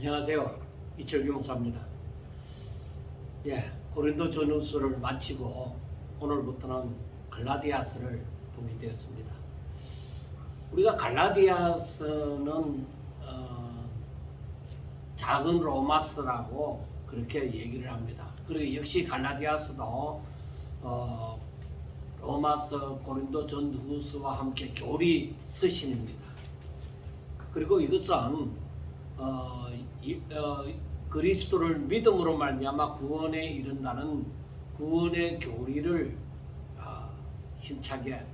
안녕하세요. 이철규 목사입니다. 고린도 전후서를 마치고 오늘부터는 갈라디아서를 보게 되었습니다. 우리가 갈라디아서는 작은 로마서라고 그렇게 얘기를 합니다. 그리고 역시 갈라디아서도 로마서, 고린도 전후서와 함께 교리 서신입니다. 그리고 이것은 그리스도를 믿음으로 말미암아 구원에 이른다는 구원의 교리를 힘차게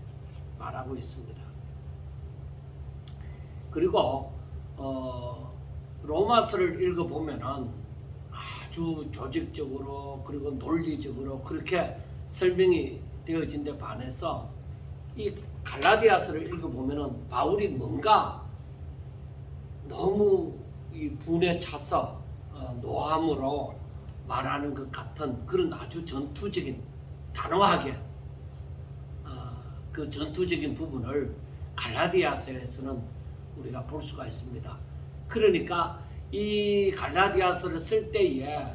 말하고 있습니다. 그리고 로마서를 읽어보면은 아주 조직적으로 그리고 논리적으로 그렇게 설명이 되어진 데 반해서 이 갈라디아서를 읽어보면은 바울이 뭔가 너무 이 분에 차서 노함으로 말하는 것 같은 그런 아주 전투적인 단호하게 그 전투적인 부분을 갈라디아서에서는 우리가 볼 수가 있습니다. 그러니까 이 갈라디아서를 쓸 때에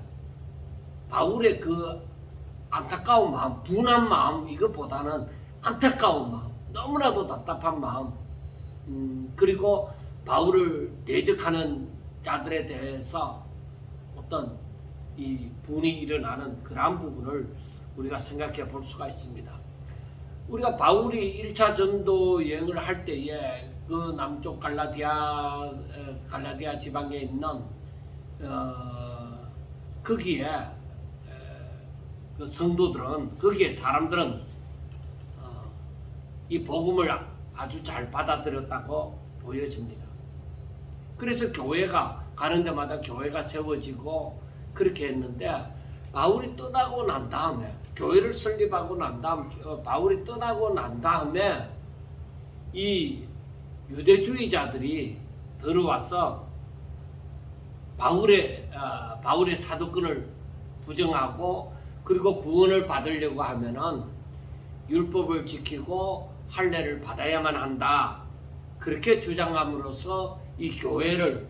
바울의 그 안타까운 마음, 분한 마음 이것보다는 안타까운 마음, 너무나도 답답한 마음, 그리고 바울을 대적하는 자들에 대해서 어떤 이 분이 일어나는 그러한 부분을 우리가 생각해 볼 수가 있습니다. 우리가 바울이 1차 전도 여행을 할 때에 그 남쪽 갈라디아 지방에 있는 거기에 그 성도들은 거기에 사람들은 이 복음을 아주 잘 받아들였다고 보여집니다. 그래서 교회가 가는 데마다 교회가 세워지고 그렇게 했는데 바울이 떠나고 난 다음에 교회를 설립하고 난 다음 바울이 떠나고 난 다음에 이 유대주의자들이 들어와서 바울의 사도권을 부정하고 그리고 구원을 받으려고 하면은 율법을 지키고 할례를 받아야만 한다. 그렇게 주장함으로써 이 교회를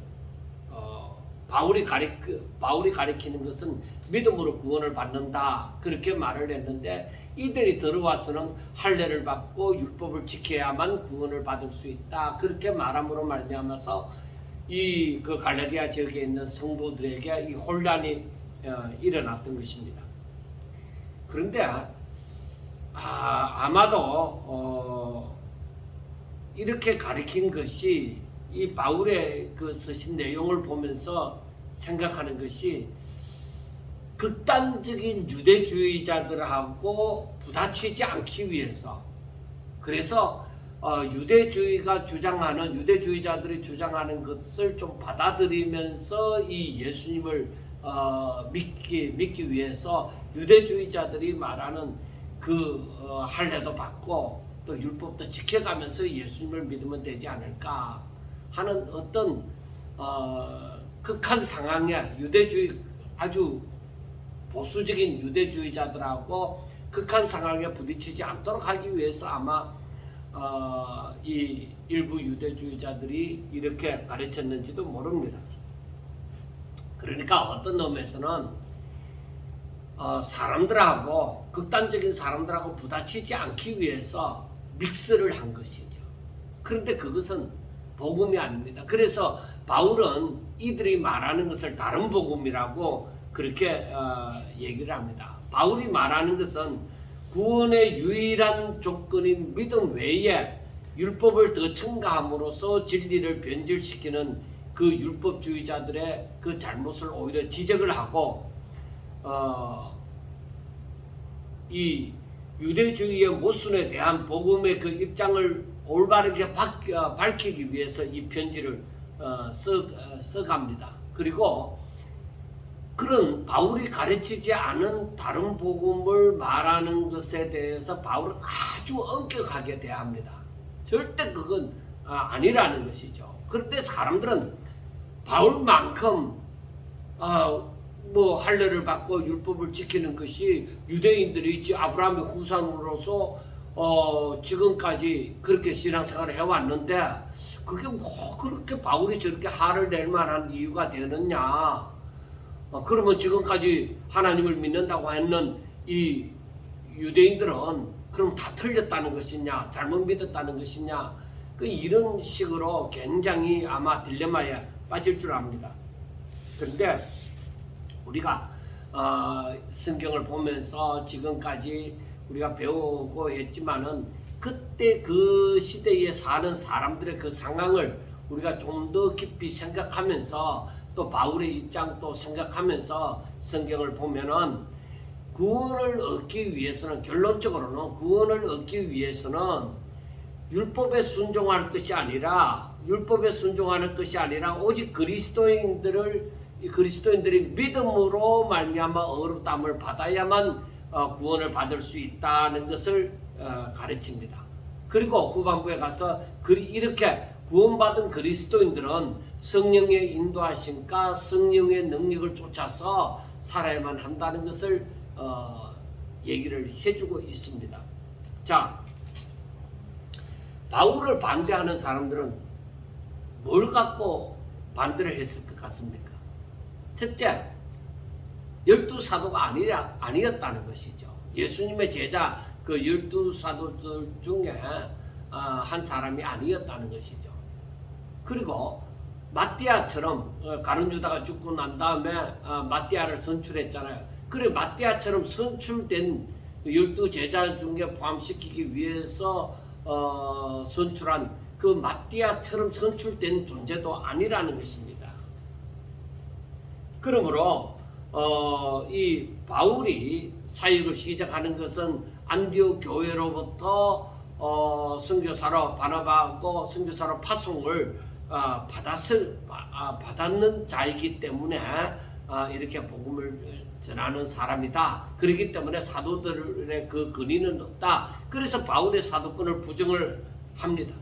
바울이 가리키는 것은 믿음으로 구원을 받는다. 그렇게 말을 했는데 이들이 들어와서는 할례를 받고 율법을 지켜야만 구원을 받을 수 있다. 그렇게 말함으로 말미암아서 이 그 갈라디아 지역에 있는 성도들에게 이 혼란이 일어났던 것입니다. 그런데 아마도 이렇게 가리킨 것이 이 바울의 그 쓰신 내용을 보면서 생각하는 것이 극단적인 유대주의자들하고 부딪히지 않기 위해서, 그래서 유대주의자들이 주장하는 것을 좀 받아들이면서 이 예수님을 믿기 위해서 유대주의자들이 말하는 그 할례도 받고 또 율법도 지켜가면서 예수님을 믿으면 되지 않을까 하는 어떤 극한 상황에 아주 보수적인 유대주의자들하고 극한 상황에 부딪히지 않도록 하기 위해서 아마 이 일부 유대주의자들이 이렇게 가르쳤는지도 모릅니다. 그러니까 어떤 의미에서는 극단적인 사람들하고 부딪히지 않기 위해서 믹스를 한 것이죠. 그런데 그것은 복음이 아닙니다. 그래서 바울은 이들이 말하는 것을 다른 복음이라고 그렇게 얘기를 합니다. 바울이 말하는 것은 구원의 유일한 조건인 믿음 외에 율법을 더 첨가함으로써 진리를 변질시키는 그 율법주의자들의 그 잘못을 오히려 지적을 하고 이 유대주의의 모순에 대한 복음의 그 입장을 올바르게 밝히기 위해서 이 편지를 써갑니다. 그리고 그런 바울이 가르치지 않은 다른 복음을 말하는 것에 대해서 바울은 아주 엄격하게 대합니다. 절대 그건 아니라는 것이죠. 그런데 사람들은 바울만큼 할례를 받고 율법을 지키는 것이 유대인들이 아브라함의 후손으로서 지금까지 그렇게 신앙생활을 해왔는데 그게 뭐 그렇게 바울이 저렇게 화를 낼 만한 이유가 되느냐? 그러면 지금까지 하나님을 믿는다고 했는 이 유대인들은 그럼 다 틀렸다는 것이냐? 잘못 믿었다는 것이냐? 이런 식으로 굉장히 아마 딜레마에 빠질 줄 압니다. 그런데 우리가 성경을 보면서 지금까지 우리가 배우고 했지만은 그때 그 시대에 사는 사람들의 그 상황을 우리가 좀 더 깊이 생각하면서 또 바울의 입장도 생각하면서 성경을 보면은 구원을 얻기 위해서는 결론적으로는 구원을 얻기 위해서는 율법에 순종할 것이 아니라 오직 그리스도인들이 믿음으로 말미암아 의롭다함을 받아야만 구원을 받을 수 있다는 것을 가르칩니다. 그리고 후반부에 가서 이렇게 구원받은 그리스도인들은 성령의 인도하심과 성령의 능력을 쫓아서 살아야만 한다는 것을 얘기를 해주고 있습니다. 자, 바울을 반대하는 사람들은 뭘 갖고 반대를 했을 것 같습니까? 첫째, 12사도가 아니었다는 것이죠. 예수님의 제자 그 12사도들 중에 한 사람이 아니었다는 것이죠. 그리고 마띠아처럼 가룟유다가 죽고 난 다음에 마띠아를 선출했잖아요. 그래 마띠아처럼 선출된 12제자 중에 포함시키기 위해서 선출한 그 마띠아처럼 선출된 존재도 아니라는 것입니다. 그러므로 이 바울이 사역을 시작하는 것은 안디옥 교회로부터 선교사로 바나바하고 선교사로 파송을 받았는 자이기 때문에 이렇게 복음을 전하는 사람이다. 그렇기 때문에 사도들의 그 근위는 없다. 그래서 바울의 사도권을 부정을 합니다.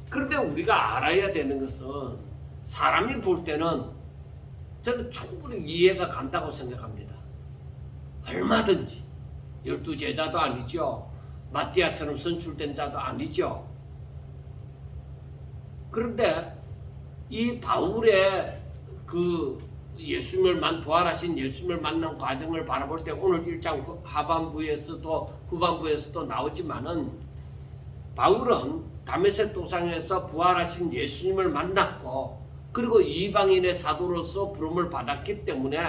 그런데 우리가 알아야 되는 것은 사람이 볼 때는 저는 충분히 이해가 간다고 생각합니다. 얼마든지 12제자도 아니죠. 마띠아처럼 선출된 자도 아니죠. 그런데 이 바울의 그 부활하신 예수님을 만난 과정을 바라볼 때 오늘 1장 후반부에서도 나오지만은 바울은 다메섹 도상에서 부활하신 예수님을 만났고 그리고 이방인의 사도로서 부름을 받았기 때문에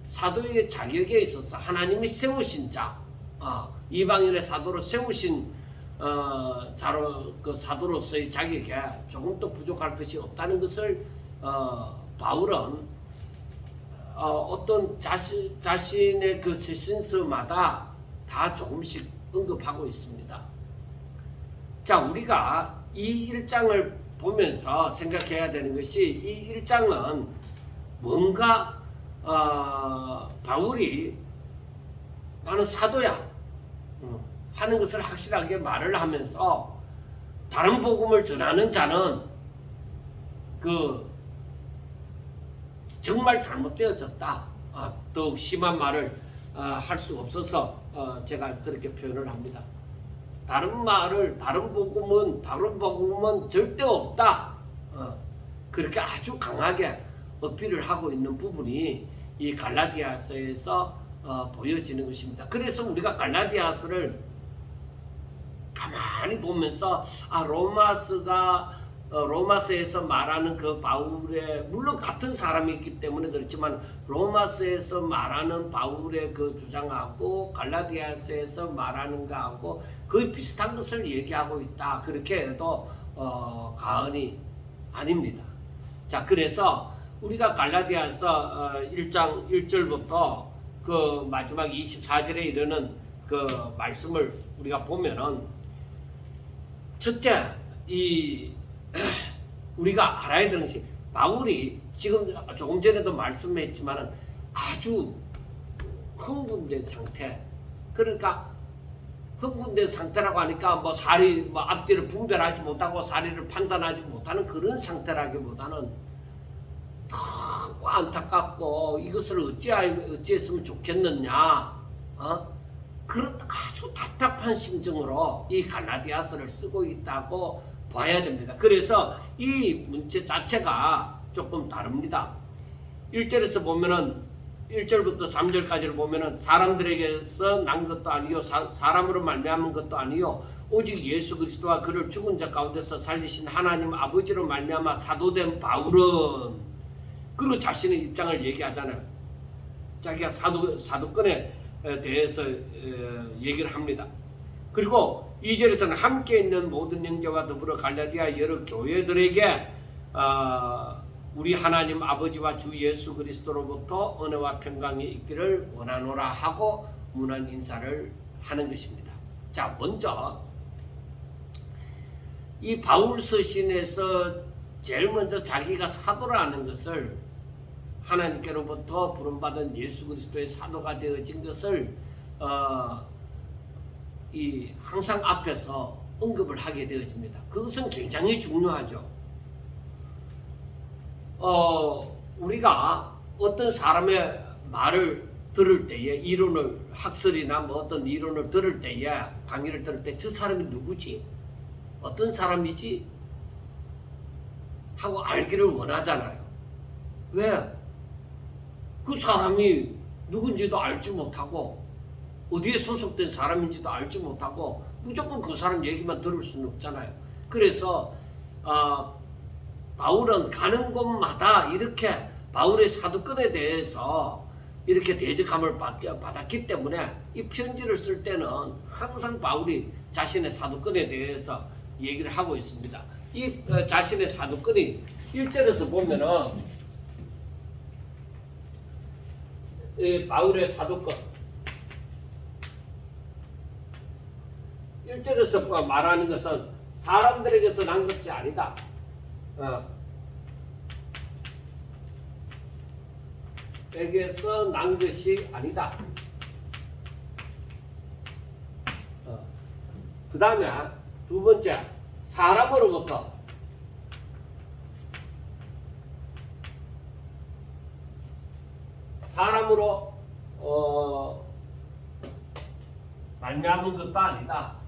사도의 자격에 있어서 하나님이 세우신 자, 이방인의 사도로 세우신 그 사도로서의 자격에 조금 더 부족할 것이 없다는 것을 바울은 어떤 자신의 그 세신서마다 다 조금씩 언급하고 있습니다. 자, 우리가 이 1장을 보면서 생각해야 되는 것이 이 1장은 뭔가 바울이 나는 사도야 하는 것을 확실하게 말을 하면서 다른 복음을 전하는 자는 그 정말 잘못되어졌다. 더욱 심한 말을 할 수 없어서 제가 그렇게 표현을 합니다. 다른 복음은 절대 없다. 그렇게 아주 강하게 어필을 하고 있는 부분이 이 갈라디아서에서 보여지는 것입니다. 그래서 우리가 갈라디아서를 가만히 보면서 로마서에서 말하는 그 바울의 물론 같은 사람이 있기 때문에 그렇지만 로마서에서 말하는 바울의 그 주장하고 갈라디아서에서 말하는 거하고 거의 비슷한 것을 얘기하고 있다. 그렇게 해도 과언이 아닙니다. 자, 그래서 우리가 갈라디아서 1장 1절부터 그 마지막 24절에 이르는 그 말씀을 우리가 보면은 첫째 우리가 알아야 되는 것이 바울이 지금 조금 전에도 말씀했지만은 아주 흥분된 상태. 그러니까 흥분된 상태라고 하니까 앞뒤를 분별하지 못하고 사리를 판단하지 못하는 그런 상태라기보다는 너무 안타깝고 이것을 어찌했으면 좋겠느냐. 그런 아주 답답한 심정으로 이 갈라디아서를 쓰고 있다고 봐야 됩니다. 그래서 이 문제 자체가 조금 다릅니다. 1절에서 보면은 1절부터 3절까지를 보면은 사람들에게서 난 것도 아니요 사람으로 말미암은 것도 아니요 오직 예수 그리스도와 그를 죽은 자 가운데서 살리신 하나님 아버지로 말미암아 사도된 바울은, 그리고 자신의 입장을 얘기하잖아요. 자기가 사도권에 대해서 얘기를 합니다. 그리고 2절에서는 함께 있는 모든 형제와 더불어 갈라디아 여러 교회들에게 우리 하나님 아버지와 주 예수 그리스도로부터 은혜와 평강이 있기를 원하노라 하고 문안 인사를 하는 것입니다. 자, 먼저 이 바울 서신에서 제일 먼저 자기가 사도라는 것을, 하나님께로부터 부름받은 예수 그리스도의 사도가 되어진 것을 항상 앞에서 언급을 하게 되어집니다. 그것은 굉장히 중요하죠. 우리가 어떤 사람의 말을 들을 때에, 이론을, 학설이나 뭐 어떤 이론을 들을 때에, 강의를 들을 때 저 사람이 누구지? 어떤 사람이지? 하고 알기를 원하잖아요. 왜? 그 사람이 누군지도 알지 못하고 어디에 소속된 사람인지도 알지 못하고 무조건 그 사람 얘기만 들을 수는 없잖아요. 그래서 바울은 가는 곳마다 이렇게 바울의 사도권에 대해서 이렇게 대적함을 받았기 때문에 이 편지를 쓸 때는 항상 바울이 자신의 사도권에 대해서 얘기를 하고 있습니다. 이 자신의 사도권이 1절에서 보면은 바울의 사도권 1절에서 말하는 것은 사람들에게서 난 것이 아니다. 에게서 난 것이 아니다. 그 다음에 두 번째, 사람으로부터 사람으로 말미암은 것도 아니다.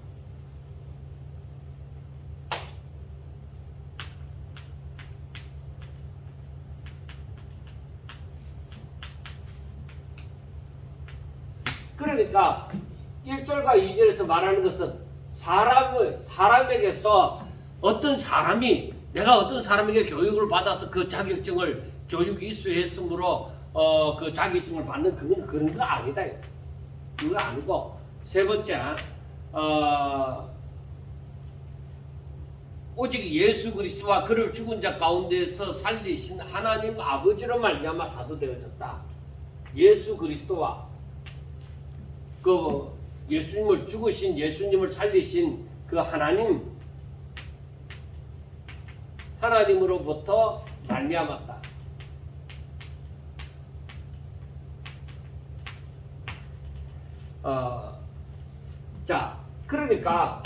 그러니까 1절과 2절에서 말하는 것은 사람에게서 어떤 사람이, 내가 어떤 사람에게 교육을 받아서 그 자격증을 교육 이수했으므로 그 자격증을 받는 그런 거 아니다. 그거 아니고, 세 번째, 오직 예수 그리스도와 그를 죽은 자 가운데서 살리신 하나님 아버지로 말미암아 사도되어졌다. 예수 그리스도와 그 예수님을 죽으신, 예수님을 살리신 그 하나님으로부터 말미암았다. 자, 그러니까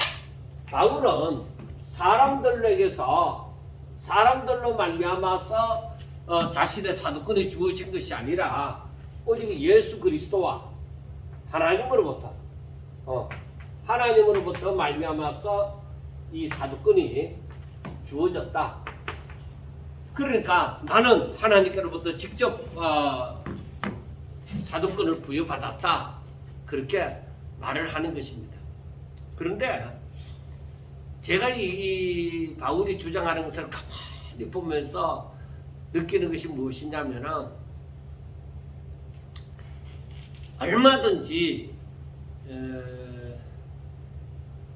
바울은 사람들로 말미암아서 자신의 사도권이 주어진 것이 아니라 오직 예수 그리스도와 하나님으로부터 말미암아서 이 사도권이 주어졌다. 그러니까 나는 하나님께로부터 직접 사도권을 부여받았다. 그렇게 말을 하는 것입니다. 그런데 제가 이 바울이 주장하는 것을 가만히 보면서 느끼는 것이 무엇이냐면은, 얼마든지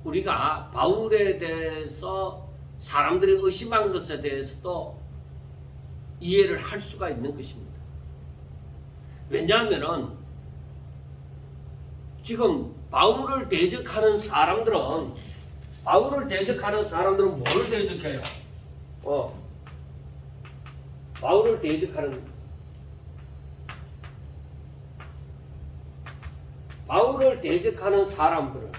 우리가 바울에 대해서 사람들이 의심한 것에 대해서도 이해를 할 수가 있는 것입니다. 왜냐하면은 지금 바울을 대적하는 사람들은 뭐를 대적해요? 바울을 대적하는 사람들은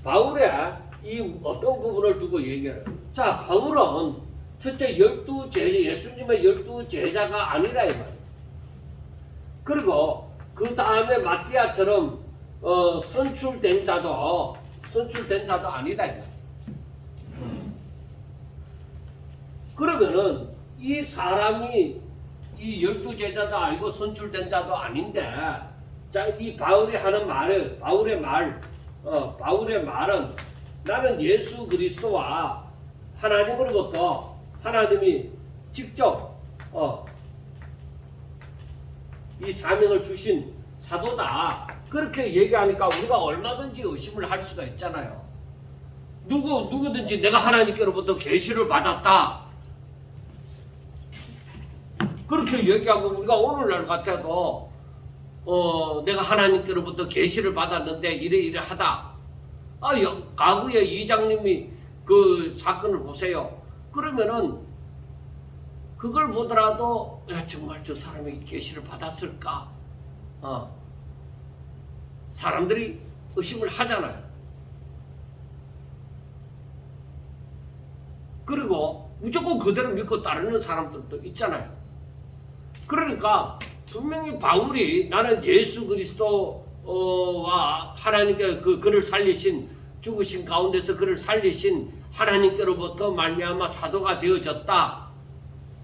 바울의 이 어떤 부분을 두고 얘기해요. 자, 바울은 첫째 예수님의 12제자가 아니라 이 말이에요. 그리고 그 다음에 마띠아처럼 선출된 자도 아니다. 그러면은 이 사람이 이 12제자도 아니고 선출된 자도 아닌데, 자, 이 바울이 하는 말은, 바울의 말은 나는 예수 그리스도와 하나님으로부터 하나님이 직접 이 사명을 주신 사도다. 그렇게 얘기하니까 우리가 얼마든지 의심을 할 수가 있잖아요. 누구든지 내가 하나님께로부터 계시를 받았다. 그렇게 얘기하고 우리가 오늘날 같아도 내가 하나님께로부터 계시를 받았는데 이래 하다. 과거에 이장님이 그 사건을 보세요. 그러면은 그걸 보더라도 정말 저 사람이 계시를 받았을까? 사람들이 의심을 하잖아요. 그리고 무조건 그대로 믿고 따르는 사람들도 있잖아요. 그러니까 분명히 바울이 나는 예수 그리스도와 하나님께 그를 살리신, 죽으신 가운데서 그를 살리신 하나님께로부터 말미암아 사도가 되어졌다.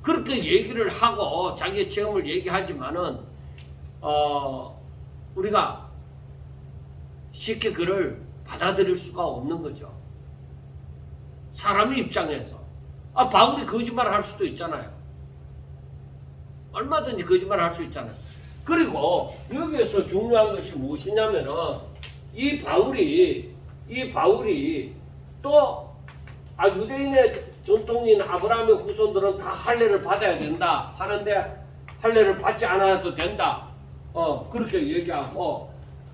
그렇게 얘기를 하고 자기의 체험을 얘기하지만은 우리가 쉽게 그를 받아들일 수가 없는 거죠. 사람의 입장에서 바울이 거짓말을 할 수도 있잖아요. 얼마든지 거짓말을 할 수 있잖아요. 그리고 여기에서 중요한 것이 무엇이냐면은 이 바울이 또 유대인의 전통인 아브라함의 후손들은 다 할례를 받아야 된다 하는데 할례를 받지 않아도 된다. 그렇게 얘기하고,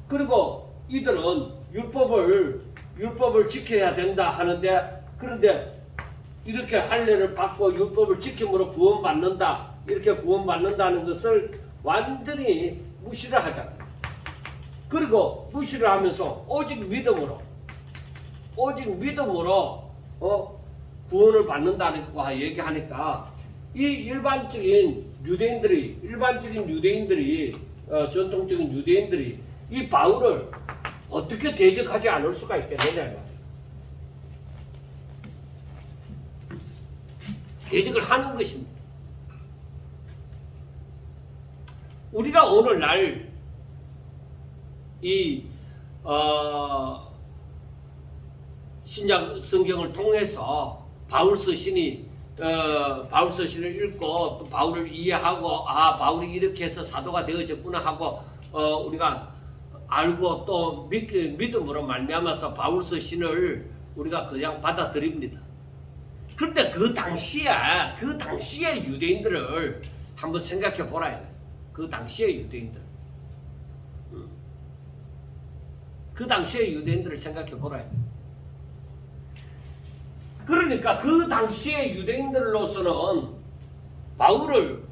그리고 이들은 율법을 지켜야 된다 하는데, 그런데 이렇게 할례를 받고 율법을 지킴으로 구원받는다, 이렇게 구원받는다는 것을 완전히 무시를 하잖아요. 그리고 무시를 하면서 오직 믿음으로 구원을 받는다고 얘기하니까 이 일반적인 유대인들이 전통적인 유대인들이 이 바울을 어떻게 대적하지 않을 수가 있겠느냐. 대적을 하는 것입니다. 우리가 오늘날 이 신약 성경을 통해서 바울 서신을 읽고 또 바울을 이해하고 바울이 이렇게 해서 사도가 되어졌구나 하고 우리가 알고 또 믿음으로 말미암아서 바울 서신을 우리가 그냥 받아들입니다. 그런데 그 당시에 유대인들을 한번 생각해 보라. 그 당시의 유대인들을 생각해 보라. 그러니까 그 당시의 유대인들로서는 바울을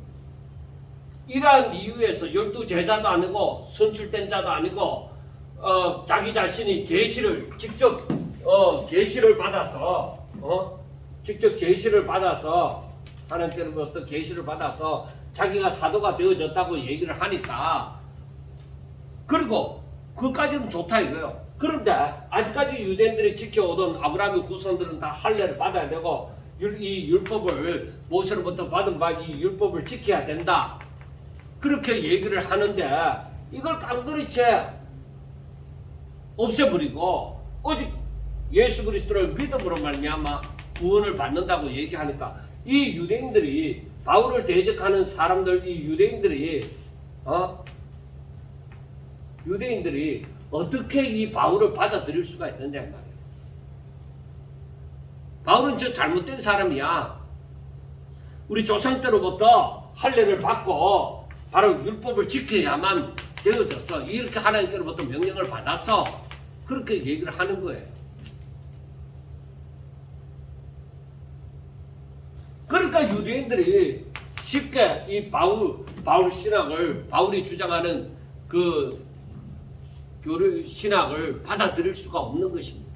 이러한 이유에서 12제자도 아니고 선출된 자도 아니고 자기 자신이 직접 계시를 받아서 하나님께로부터 계시를 받아서 자기가 사도가 되어졌다고 얘기를 하니까, 그리고 그까지는 좋다 이거예요. 그런데 아직까지 유대인들이 지켜오던 아브라함의 후손들은 다 할례를 받아야 되고 이 율법을 모세로부터 받은 바 이 율법을 지켜야 된다. 그렇게 얘기를 하는데 이걸 깡그리채 없애버리고 오직 예수 그리스도를 믿음으로 말미암아 구원을 받는다고 얘기하니까 이 유대인들이 바울을 대적하는 사람들, 이 유대인들이 어떻게 이 바울을 받아들일 수가 있느냐 말이에요. 바울은 저 잘못된 사람이야. 우리 조상 때로부터 할례를 받고 바로 율법을 지켜야만 되어졌어. 이렇게 하나님께로부터 명령을 받아서 그렇게 얘기를 하는 거예요. 그러니까 유대인들이 쉽게 이 바울 신학을, 바울이 주장하는 그 교류 신학을 받아들일 수가 없는 것입니다.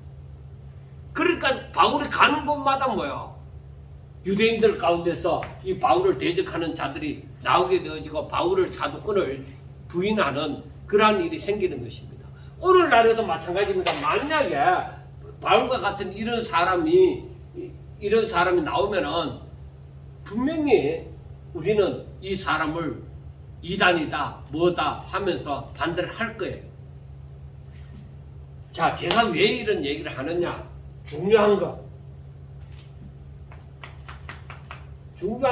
그러니까 바울이 가는 곳마다 뭐야? 유대인들 가운데서 이 바울을 대적하는 자들이 나오게 되어지고 바울을 사도권을 부인하는 그러한 일이 생기는 것입니다. 오늘날에도 마찬가지입니다. 만약에 바울과 같은 이런 사람이 나오면은 분명히 우리는 이 사람을 이단이다 뭐다 하면서 반대를 할 거예요. 자, 제가 왜 이런 얘기를 하느냐? 중요한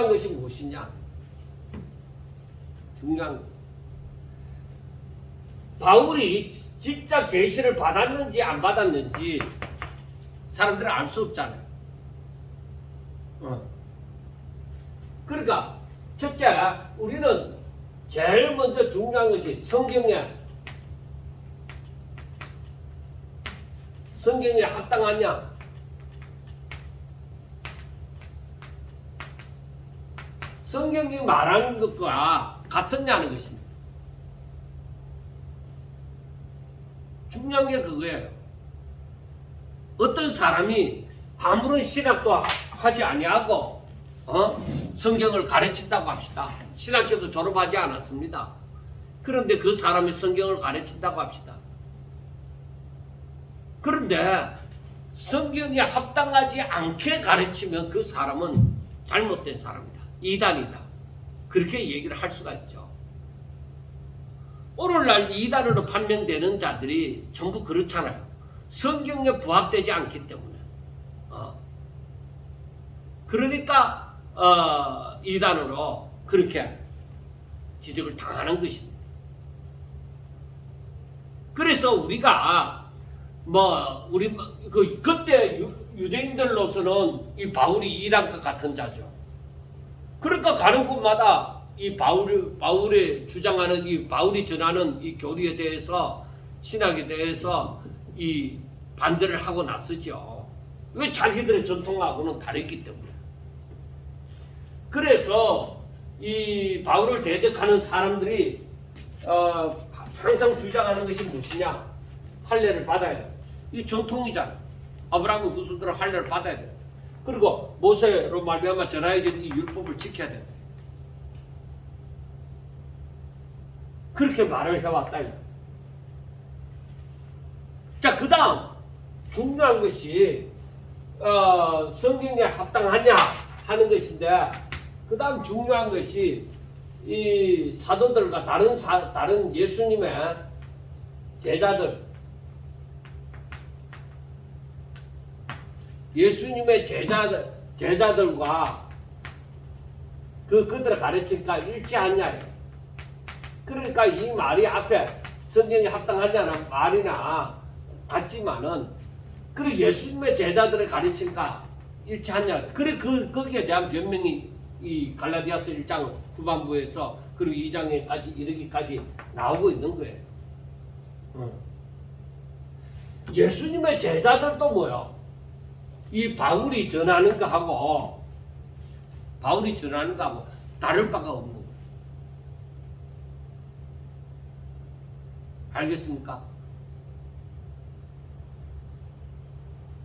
것이 무엇이냐? 중요한 거. 바울이 진짜 계시를 받았는지 안 받았는지 사람들은 알 수 없잖아요. 그러니까 첫째, 우리는 제일 먼저 중요한 것이 성경에 합당하냐? 성경이 말하는 것과 같느냐는 것입니다. 중요한 게 그거예요. 어떤 사람이 아무런 신학도 하지 아니하고 성경을 가르친다고 합시다. 신학교도 졸업하지 않았습니다. 그런데 그 사람이 성경을 가르친다고 합시다. 그런데 성경에 합당하지 않게 가르치면 그 사람은 잘못된 사람이다. 이단이다. 그렇게 얘기를 할 수가 있죠. 오늘날 이단으로 판명되는 자들이 전부 그렇잖아요. 성경에 부합되지 않기 때문에. 그러니까 이단으로 그렇게 지적을 당하는 것입니다. 그래서 우리가 그때 유대인들로서는 이 바울이 이단과 같은 자죠. 그러니까 가는 곳마다 이 바울이 주장하는 이 바울이 전하는 이 교리에 대해서 신학에 대해서 이 반대를 하고 나서죠. 왜 자기들의 전통하고는 다르기 때문에. 그래서 이 바울을 대적하는 사람들이 항상 주장하는 것이 무엇이냐? 할례를 받아야 돼. 이 전통이잖아. 아브라함의 후손들은 할례를 받아야 돼. 그리고 모세로 말미암아 전하여진 이 율법을 지켜야 돼. 그렇게 말을 해왔다. 자, 그 다음 중요한 것이 성경에 합당하냐 하는 것인데, 그 다음 중요한 것이 이 사도들과 다른 예수님의 제자들과 그들의 가르침과 일치하냐. 그러니까 이 말이 앞에 성경에 합당하냐는 말이나 같지만은 그리고 예수님의 제자들의 가르침과 일치하냐. 그래 거기에 대한 변명이 이 갈라디아서 1장 후반부에서 그리고 2장에까지 이르기까지 나오고 있는 거예요. 예수님의 제자들도 뭐요? 이 바울이 전하는 거하고 다를 바가 없는 거예요. 알겠습니까?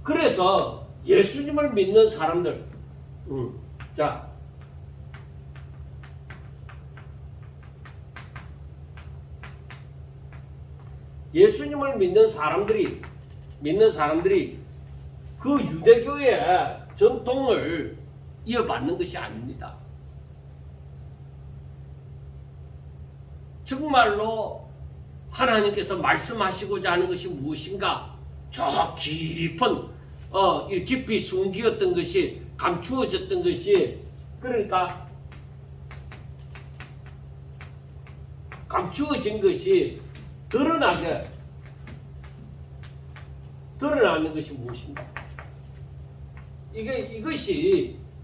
그래서 예수님을 믿는 사람들, 자, 예수님을 믿는 사람들이 그 유대교의 전통을 이어받는 것이 아닙니다. 정말로 하나님께서 말씀하시고자 하는 것이 무엇인가? 저 깊은 깊이 숨기었던 것이 감추어졌던 것이, 그러니까 감추어진 것이 드러나는 것이 무엇인가?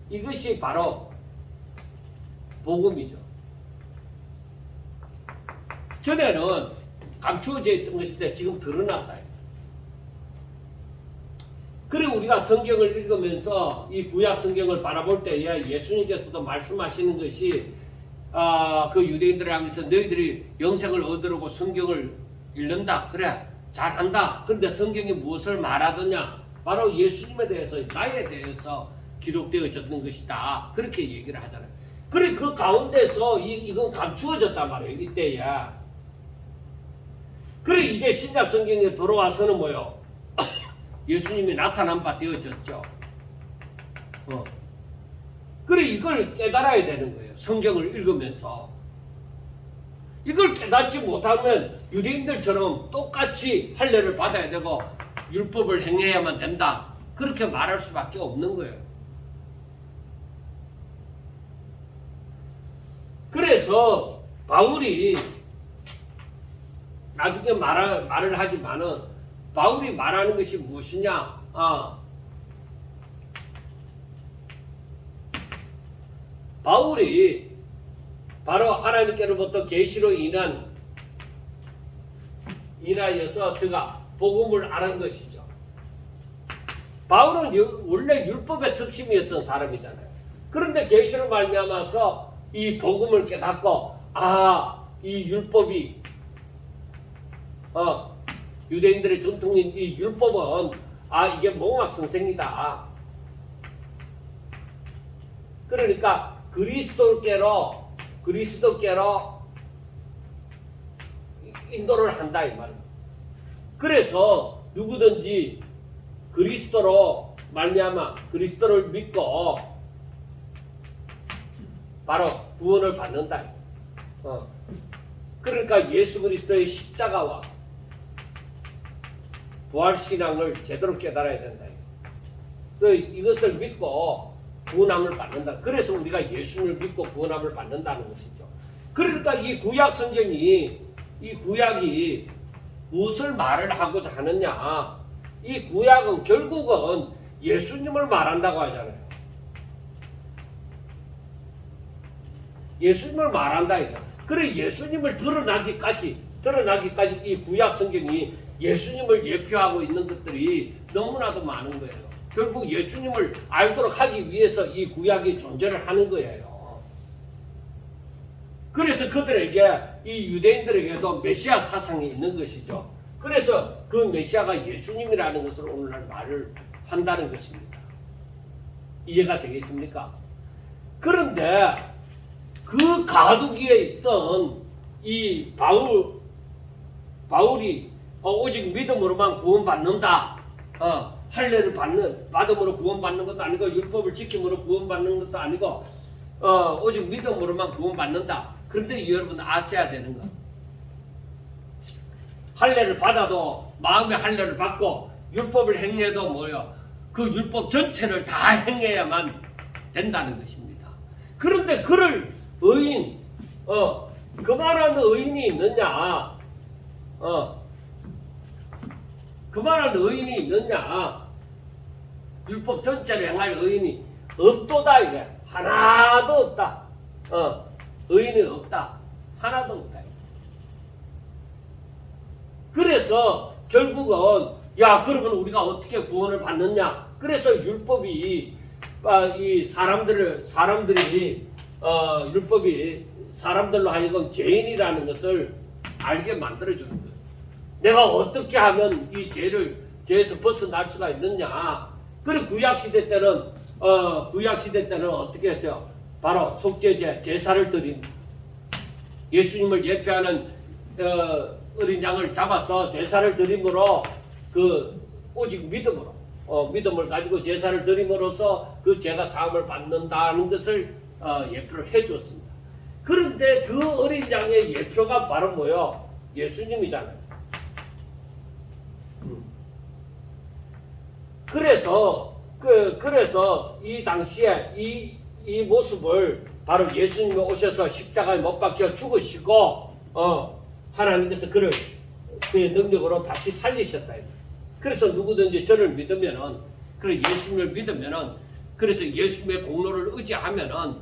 이것이 바로 복음이죠. 전에는 감추어져 있던 것인데 지금 드러났다. 그리고 우리가 성경을 읽으면서 이 구약 성경을 바라볼 때에 예수님께서도 말씀하시는 것이 그 유대인들을 향해서 너희들이 영생을 얻으려고 성경을 읽는다. 그래, 잘한다. 그런데 성경이 무엇을 말하더냐? 바로 예수님에 대해서, 나에 대해서 기록되어졌는 것이다. 그렇게 얘기를 하잖아요. 그래, 그 가운데서 이건 감추어졌단 말이에요. 이때야. 그래 이제 신약 성경에 들어와서는 뭐요? 예수님이 나타난 바 되어졌죠. 그래 이걸 깨달아야 되는 거예요. 성경을 읽으면서. 이걸 깨닫지 못하면 유대인들처럼 똑같이 할례를 받아야 되고 율법을 행해야만 된다. 그렇게 말할 수밖에 없는 거예요. 그래서 바울이 나중에 말을 하지만은 바울이 말하는 것이 무엇이냐? 바울이 바로 하나님께로부터 계시로 인하여서 그가 복음을 알은 것이죠. 바울은 원래 율법의 특심이었던 사람이잖아요. 그런데 계시로 말미암아서 이 복음을 깨닫고 이 율법이 유대인들의 전통인 이 율법은 이게 몽학성생이다. 그러니까 그리스도께로 인도를 한다 이 말입니다. 그래서 누구든지 그리스도로 말미암아 그리스도를 믿고 바로 구원을 받는다. 그러니까 예수 그리스도의 십자가와 부활신앙을 제대로 깨달아야 된다. 이것을 믿고 구원함을 받는다. 그래서 우리가 예수님을 믿고 구원함을 받는다는 것이죠. 그러니까 이 구약 성경이 이 구약이 무엇을 말을 하고자 하느냐? 이 구약은 결국은 예수님을 말한다고 하잖아요. 예수님을 말한다 이거. 그래 예수님을 드러나기까지 이 구약 성경이 예수님을 예표하고 있는 것들이 너무나도 많은 거예요. 결국 예수님을 알도록 하기 위해서 이 구약이 존재를 하는 거예요. 그래서 그들에게 이 유대인들에게도 메시아 사상이 있는 것이죠. 그래서 그 메시아가 예수님이라는 것을 오늘날 말을 한다는 것입니다. 이해가 되겠습니까? 그런데 그 가두기에 있던 이 바울이 오직 믿음으로만 구원받는다. 할례를 받음으로 구원받는 것도 아니고 율법을 지킴으로 구원받는 것도 아니고 오직 믿음으로만 구원받는다. 그런데 여러분 아셔야 되는 거. 할례를 받아도 마음의 할례를 받고 율법을 행해도 뭐요? 그 율법 전체를 다 행해야만 된다는 것입니다. 그런데 그를 의인, 그만한 의인이 있느냐? 그만한 의인이 있느냐? 율법 전체를 행할 의인이 없도다 이게. 하나도 없다. 의인이 없다. 하나도 없다. 그래서 결국은 그러면 우리가 어떻게 구원을 받느냐? 그래서 율법이 율법이 사람들로 하여금 죄인이라는 것을 알게 만들어주는 거예요. 내가 어떻게 하면 이 죄에서 벗어날 수가 있느냐? 그리고 구약 시대 때는 어떻게 했어요? 바로 속죄제, 제사를 드린 예수님을 예표하는 어린 양을 잡아서 제사를 드림으로 오직 믿음을 가지고 제사를 드림으로써 그 죄가 사함을 받는다는 것을 예표를 해주었습니다. 그런데 그 어린 양의 예표가 바로 뭐요? 예수님이잖아요. 그래서 이 당시에 이 모습을 바로 예수님이 오셔서 십자가에 못 박혀 죽으시고 하나님께서 그의 능력으로 다시 살리셨다. 그래서 누구든지 저를 믿으면은, 그래 예수님을 믿으면은, 그래서 예수님의 공로를 의지하면은,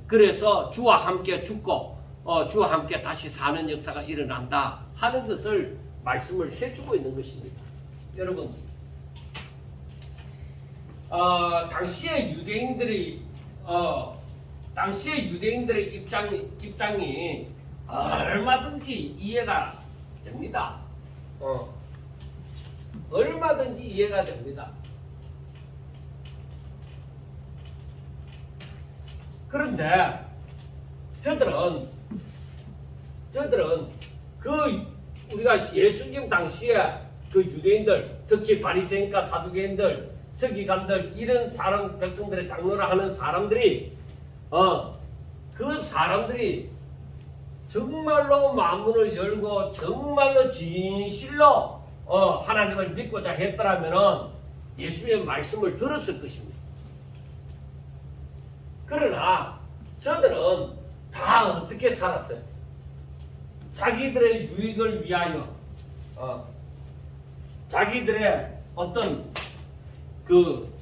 그래서 주와 함께 죽고 주와 함께 다시 사는 역사가 일어난다 하는 것을 말씀을 해주고 있는 것입니다. 여러분, 당시의 유대인들의 입장이 얼마든지 이해가 됩니다. 얼마든지 이해가 됩니다. 그런데 저들은 그 우리가 예수님 당시에 그 유대인들, 특히 바리새인과 사두개인들, 서기관들 이런 사람 백성들의 장로를 하는 사람들이 그 사람들이 정말로 마음문을 열고 정말로 진실로 하나님을 믿고자 했더라면 예수님의 말씀을 들었을 것입니다. 그러나 저들은 다 어떻게 살았어요? 자기들의 유익을 위하여 자기들의 어떤 그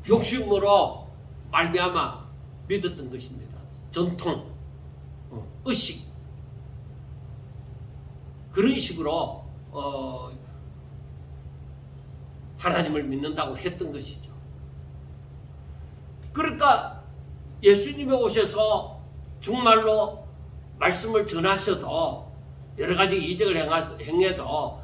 욕심으로 말미암아 믿었던 것입니다. 전통, 의식 그런 식으로 하나님을 믿는다고 했던 것이죠. 그러니까 예수님이 오셔서 정말로 말씀을 전하셔도 여러 가지 이적을 행해도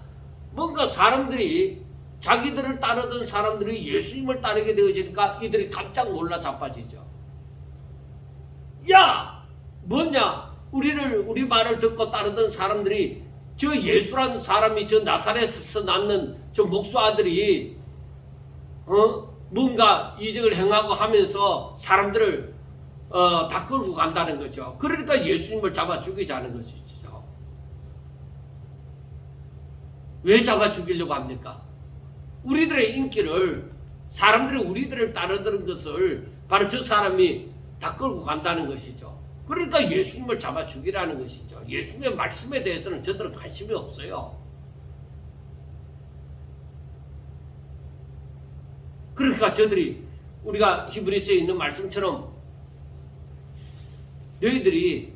뭔가 사람들이 자기들을 따르던 사람들이 예수님을 따르게 되어지니까 이들이 깜짝 놀라 자빠지죠. 야! 뭐냐? 우리 말을 듣고 따르던 사람들이 저 예수라는 사람이 저 나사렛에서 낳는 저 목수 아들이 뭔가 이적을 행하고 하면서 사람들을 다 끌고 간다는 거죠. 그러니까 예수님을 잡아 죽이자는 것이죠. 왜 잡아 죽이려고 합니까? 우리들의 인기를 사람들이 우리들을 따르던 것을 바로 저 사람이 다 끌고 간다는 것이죠. 그러니까 예수님을 잡아 죽이라는 것이죠. 예수님의 말씀에 대해서는 저들은 관심이 없어요. 그러니까 저들이 우리가 히브리서에 있는 말씀처럼 너희들이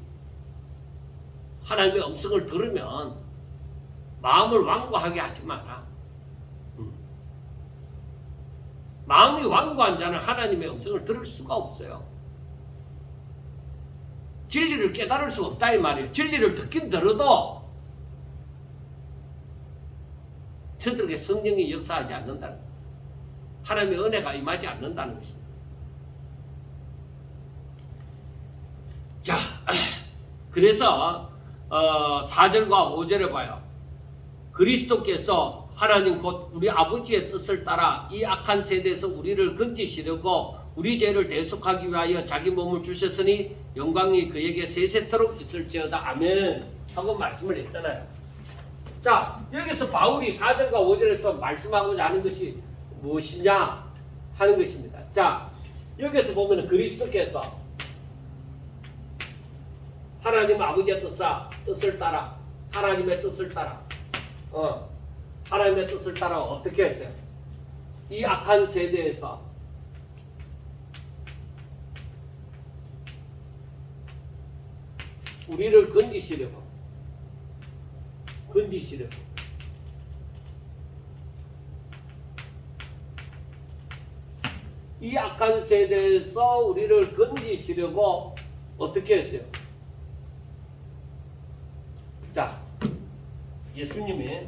하나님의 음성을 들으면 마음을 완고하게 하지 마라. 마음이 완고한 자는 하나님의 음성을 들을 수가 없어요. 진리를 깨달을 수 없다 이 말이에요. 진리를 듣긴 들어도 저들에게 성령이 역사하지 않는다는 거예요. 하나님의 은혜가 임하지 않는다는 것입니다. 자, 그래서 4절과 5절에 봐요. 그리스도께서 하나님 곧 우리 아버지의 뜻을 따라 이 악한 세대에서 우리를 건지시려고 우리 죄를 대속하기 위하여 자기 몸을 주셨으니 영광이 그에게 세세토록 있을지어다. 아멘 하고 말씀을 했잖아요. 자, 여기서 바울이 4절과 5절에서 말씀하고자 하는 것이 무엇이냐 하는 것입니다. 자, 여기서 보면 그리스도께서 하나님 아버지의 뜻을 따라 하나님의 뜻을 따라 하나님의 뜻을 따라 어떻게 했어요? 이 악한 세대에서 우리를 건지시려고 이 악한 세대에서 우리를 건지시려고 어떻게 했어요? 자, 예수님이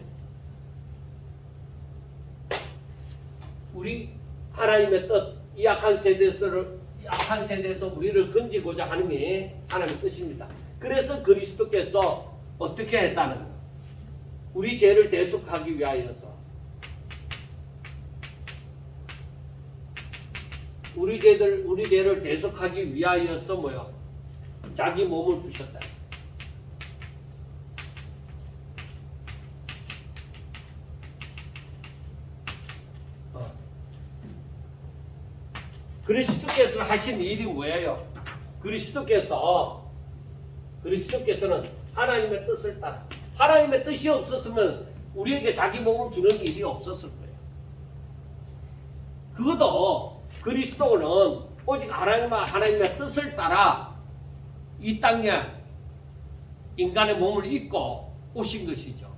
우리 하나님의 뜻, 이 악한 세대에서 우리를 건지고자 하는 게 하나님의 뜻입니다. 그래서 그리스도께서 어떻게 했다는 거예요? 우리 죄를 대속하기 위하여서 우리 죄를 대속하기 위하여서 뭐요? 자기 몸을 주셨다. 그리스도께서 하신 일이 뭐예요? 그리스도께서는 하나님의 뜻을 따라 하나님의 뜻이 없었으면 우리에게 자기 몸을 주는 일이 없었을 거예요. 그것도 그리스도는 오직 하나님의 뜻을 따라 이 땅에 인간의 몸을 입고 오신 것이죠.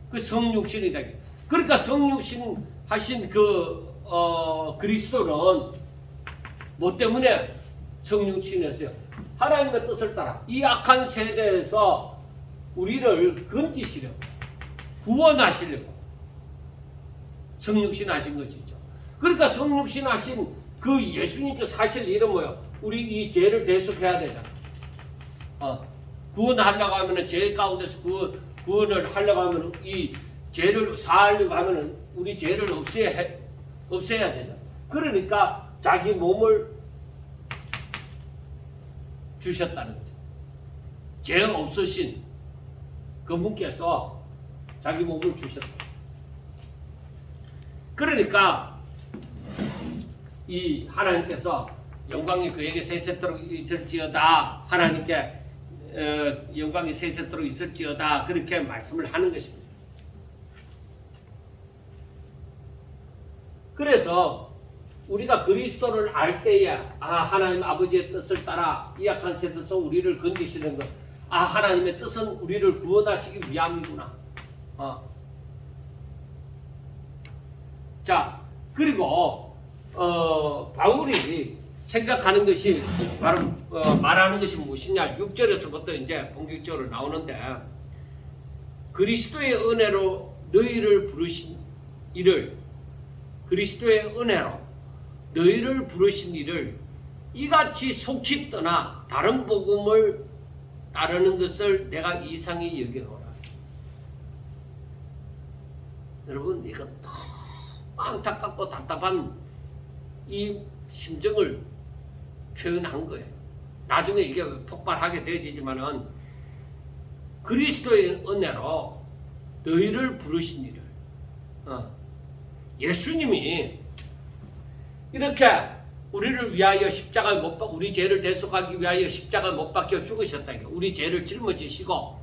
그 성육신이 되게. 그러니까 성육신 하신 그리스도는 뭐 때문에 성육신했어요? 하나님의 뜻을 따라 이 악한 세대에서 우리를 건지시려고 구원하시려고 성육신하신 것이죠. 그러니까 성육신하신 그 예수님께서 하실 일은 뭐예요? 우리 이 죄를 대속해야 되잖아. 구원하려고 하면은 죄 가운데서 구원을 하려고 하면은 이 죄를 사하려고 하면은 우리 죄를 없애야 되잖아. 그러니까 자기 몸을 주셨다는 거죠. 죄 없으신 그분께서 자기 몸을 주셨다. 그러니까 이 하나님께서 영광이 그에게 세세토록 있을지어다. 하나님께 영광이 세세토록 있을지어다. 그렇게 말씀을 하는 것입니다. 그래서 우리가 그리스도를 알 때에 하나님 아버지의 뜻을 따라 이 악한 세대에서 우리를 건지시는 것, 하나님의 뜻은 우리를 구원하시기 위함이구나. 자, 그리고 바울이 생각하는 것이 바로 말하는 것이 무엇이냐? 6절에서부터 이제 본격적으로 나오는데, 그리스도의 은혜로 너희를 부르신 이를, 그리스도의 은혜로 너희를 부르신 이를 이같이 속히 떠나 다른 복음을 따르는 것을 내가 이상히 여겨노라. 여러분, 이거 너무 안타깝고 답답한 이 심정을 표현한 거예요. 나중에 이게 폭발하게 되지만은 그리스도의 은혜로 너희를 부르신 이를, 예수님이 이렇게 우리를 위하여 십자가에 우리 죄를 대속하기 위하여 십자가에 못 박혀 죽으셨다. 우리 죄를 짊어지시고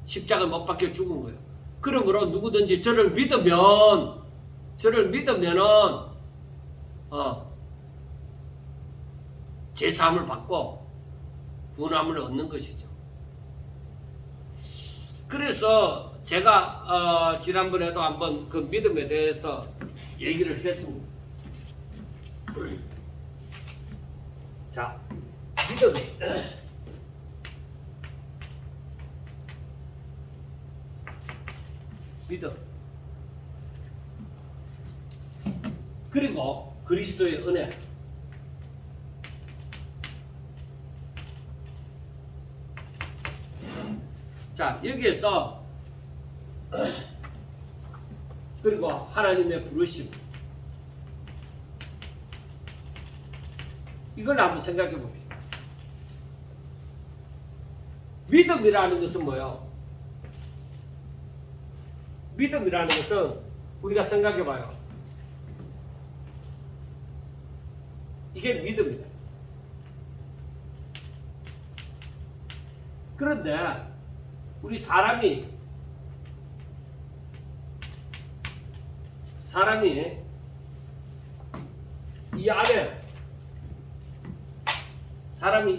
십자가에 못 박혀 죽은 거예요. 그러므로 누구든지 저를 믿으면은 제사함을 받고 구원함을 얻는 것이죠. 그래서 제가 지난번에도 한번 그 믿음에 대해서 얘기를 했습니다. 자, 믿음이 믿음, 그리고 그리스도의 은혜, 자, 여기에서 그리고 하나님의 부르심, 이걸 한번 생각해 봅시다. 믿음이라는 것은 뭐예요? 믿음이라는 것은 우리가 생각해 봐요. 이게 믿음이다. 그런데 우리 사람이 이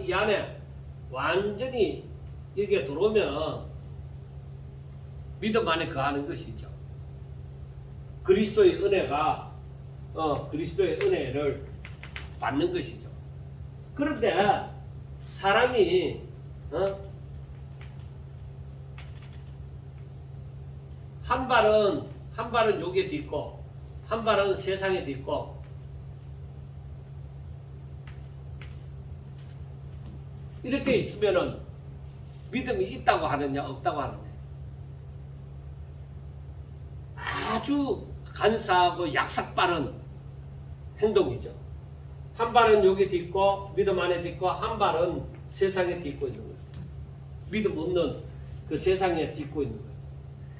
안에 완전히 여기에 들어오면 믿음 안에 거하는 것이죠. 그리스도의 은혜가 그리스도의 은혜를 받는 것이죠. 그런데 사람이 한 발은 여기에 딛고 한 발은 세상에 딛고 이렇게 있으면은 믿음이 있다고 하느냐 없다고 하느냐, 아주 간사하고 약삭빠른 행동이죠. 한 발은 여기 딛고 믿음 안에 딛고 한 발은 세상에 딛고 있는 거예요. 믿음 없는 그 세상에 딛고 있는 거예요.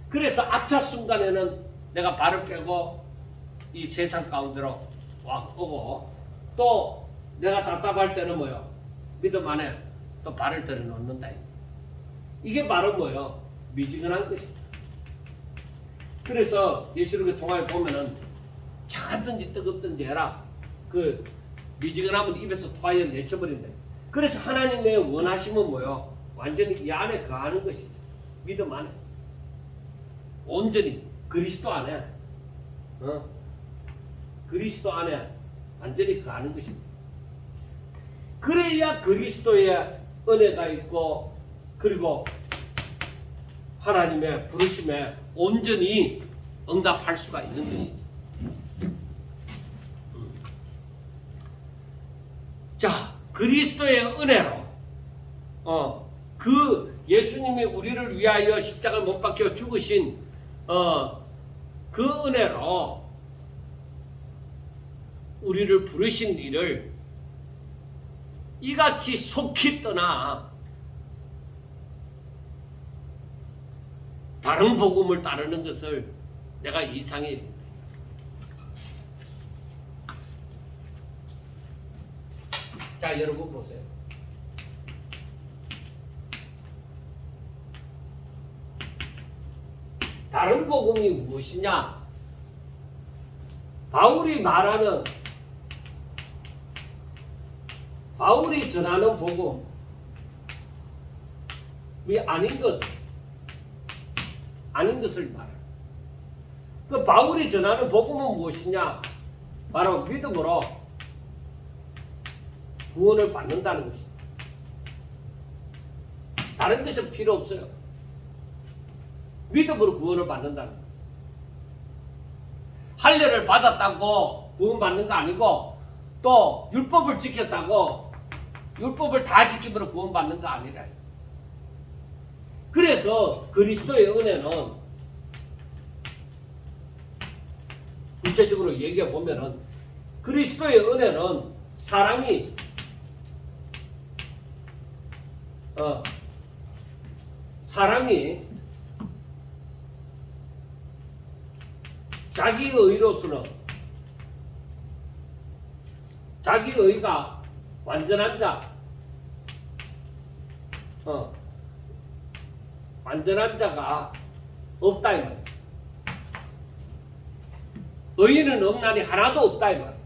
그래서 아차 순간에는 내가 발을 빼고 이 세상 가운데로 오고, 또 내가 답답할 때는 뭐요? 믿음 안에 또 발을 들여놓는다. 이게 바로 뭐요? 미지근한 것이다. 그래서 예시록의 통화에 보면은 차갑든지 뜨겁든지 해라. 그 미지근하면 입에서 토하여 내쳐버린다. 그래서 하나님의 원하심은 뭐요? 완전히 이 안에 거하는 것이죠. 믿음 안에. 온전히 그리스도 안에, 그리스도 안에 완전히 거하는 것입니다. 그래야 그리스도의 은혜가 있고, 그리고 하나님의 부르심에 온전히 응답할 수가 있는 것이죠. 자, 그리스도의 은혜로 그 예수님이 우리를 위하여 십자가를 못 박혀 죽으신 그 은혜로 우리를 부르신 일을 이같이 속히 떠나 다른 복음을 따르는 것을 내가 이상해. 자, 여러분 보세요. 다른 복음이 무엇이냐? 바울이 전하는 복음이 아닌 것을 말해. 그 바울이 전하는 복음은 무엇이냐? 바로 믿음으로 구원을 받는다는 것입니다. 다른 것은 필요 없어요. 믿음으로 구원을 받는다는 거예요. 할례를 받았다고 구원받는 거 아니고 또 율법을 지켰다고 율법을 다 지키므로 구원받는 거 아니라. 그래서 그리스도의 은혜는 구체적으로 얘기해 보면은 그리스도의 은혜는 사람이 자기 의로서는 자기 의가 완전한 자가 없다 이 말이야. 의인은 없나니 하나도 없다 이 말이야.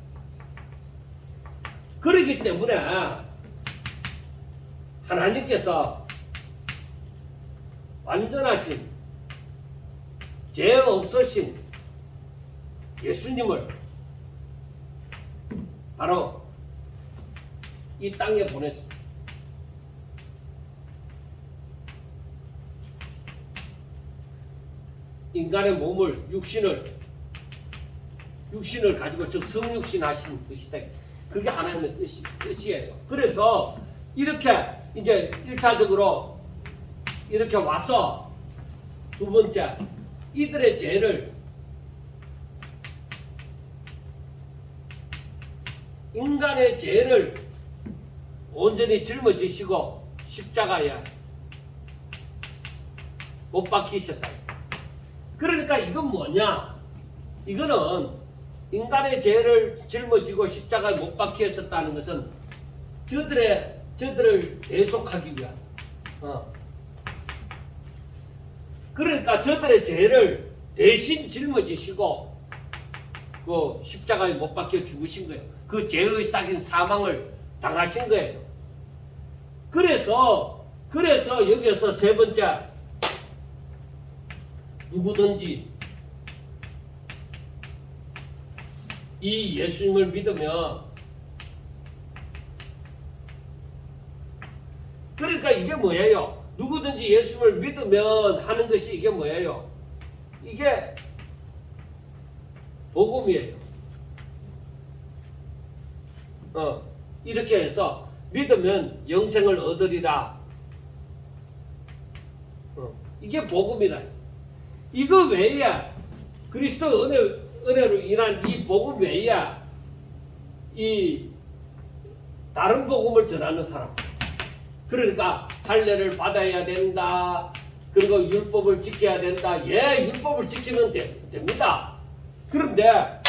그렇기 때문에 하나님께서 완전하신 죄 없으신 예수님을 바로 이 땅에 보냈습니다. 인간의 몸을 육신을 가지고 즉 성육신 하신 것이다. 그게 하나님의 뜻이에요. 그래서 이렇게 이제 1차적으로 이렇게 와서 두 번째 이들의 죄를 인간의 죄를 온전히 짊어지시고 십자가에 못 박히셨다. 그러니까 이건 뭐냐? 이거는 인간의 죄를 짊어지고 십자가에 못 박히셨다는 것은 저들을 대속하기 위한 그러니까 저들의 죄를 대신 짊어지시고 그 십자가에 못 박혀 죽으신 거예요. 그 죄의 싹인 사망을 당하신 거예요. 그래서 여기에서 세 번째 누구든지 이 예수님을 믿으면 그러니까 이게 뭐예요? 누구든지 예수를 믿으면 하는 것이 이게 뭐예요? 이게 복음이에요. 이렇게 해서 믿으면 영생을 얻으리라. 이게 복음이다. 이거 외에 그리스도 은혜로 인한 이 복음 외에 이 다른 복음을 전하는 사람. 그러니까 할례를 받아야 된다. 그리고 율법을 지켜야 된다. 예, 율법을 지키면 됩니다. 그런데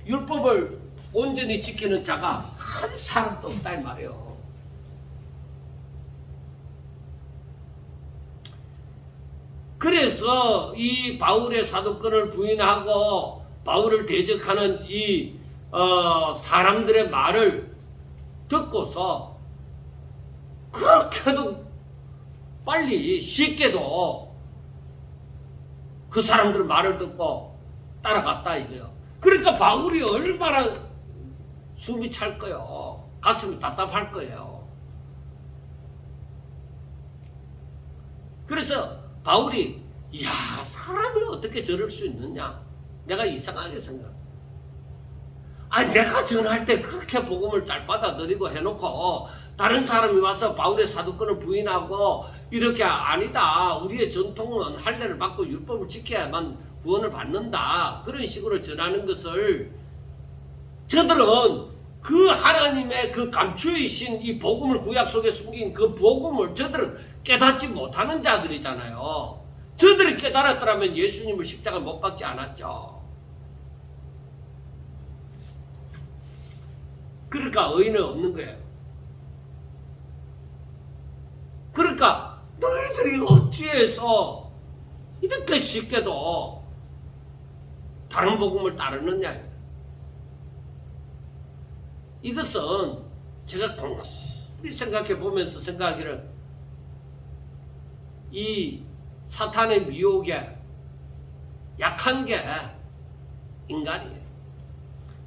율법을 온전히 지키는 자가 한 사람도 없다 이 말이에요. 그래서 이 바울의 사도권을 부인하고 바울을 대적하는 이 사람들의 말을 듣고서 그렇게도 빨리 쉽게도 그 사람들 말을 듣고 따라갔다 이거요. 그러니까 바울이 얼마나 숨이 찰 거예요. 가슴이 답답할 거예요. 그래서 바울이 사람이 어떻게 저럴 수 있느냐? 내가 이상하게 생각. 내가 전할 때 그렇게 복음을 잘 받아들이고 해놓고 다른 사람이 와서 바울의 사도권을 부인하고 이렇게 아니다. 우리의 전통은 할례를 받고 율법을 지켜야만 구원을 받는다. 그런 식으로 전하는 것을 저들은 그 하나님의 그 감추이신 이 복음을 구약 속에 숨긴 그 복음을 저들은 깨닫지 못하는 자들이잖아요. 저들이 깨달았더라면 예수님을 십자가 못 박지 않았죠. 그러니까 의인은 없는 거예요. 그러니까 너희들이 어찌해서 이렇게 쉽게도 다른 복음을 따르느냐. 이것은 제가 곰곰이 생각해 보면서 생각하기를 이 사탄의 미혹에 약한 게 인간이에요.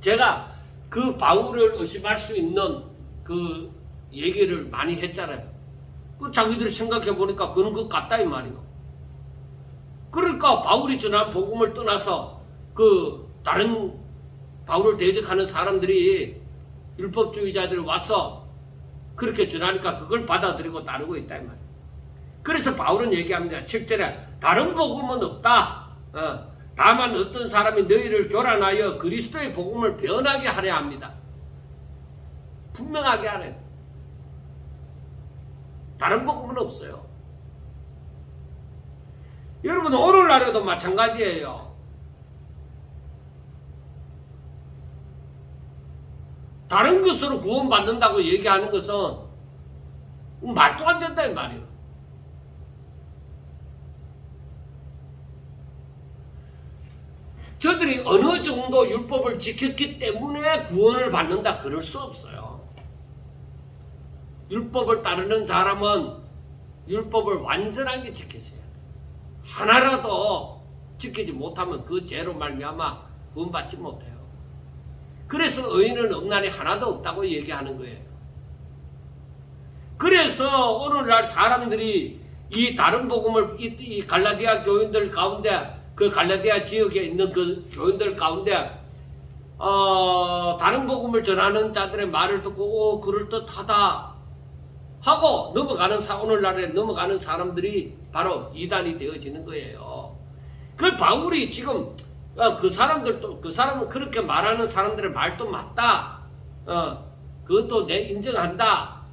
제가 그 바울을 의심할 수 있는 그 얘기를 많이 했잖아요. 그 자기들이 생각해 보니까 그런 것 같다 이 말이요. 그러니까 바울이 전한 복음을 떠나서 그 다른 바울을 대적하는 사람들이 율법주의자들이 와서 그렇게 전하니까 그걸 받아들이고 따르고 있다 이 말이에요. 그래서 바울은 얘기합니다. 7절에 다른 복음은 없다. 다만 어떤 사람이 너희를 교란하여 그리스도의 복음을 변하게 하려 합니다. 분명하게 하래. 다른 복음은 없어요. 여러분 오늘날에도 마찬가지예요. 다른 것으로 구원받는다고 얘기하는 것은 말도 안 된다 이 말이에요. 저들이 어느 정도 율법을 지켰기 때문에 구원을 받는다 그럴 수 없어요. 율법을 따르는 사람은 율법을 완전하게 지켰어야 돼요. 하나라도 지키지 못하면 그 죄로 말미암아 구원받지 못해요. 그래서 의인은 억난이 하나도 없다고 얘기하는 거예요. 그래서 오늘날 사람들이 이 다른 복음을 이 갈라디아 교인들 가운데 그 갈라디아 지역에 있는 그 교인들 가운데 다른 복음을 전하는 자들의 말을 듣고 그럴듯하다 하고 오늘날에 넘어가는 사람들이 바로 이단이 되어지는 거예요. 그 바울이 지금 그 사람은 그렇게 말하는 사람들의 말도 맞다. 그것도 내 인정한다.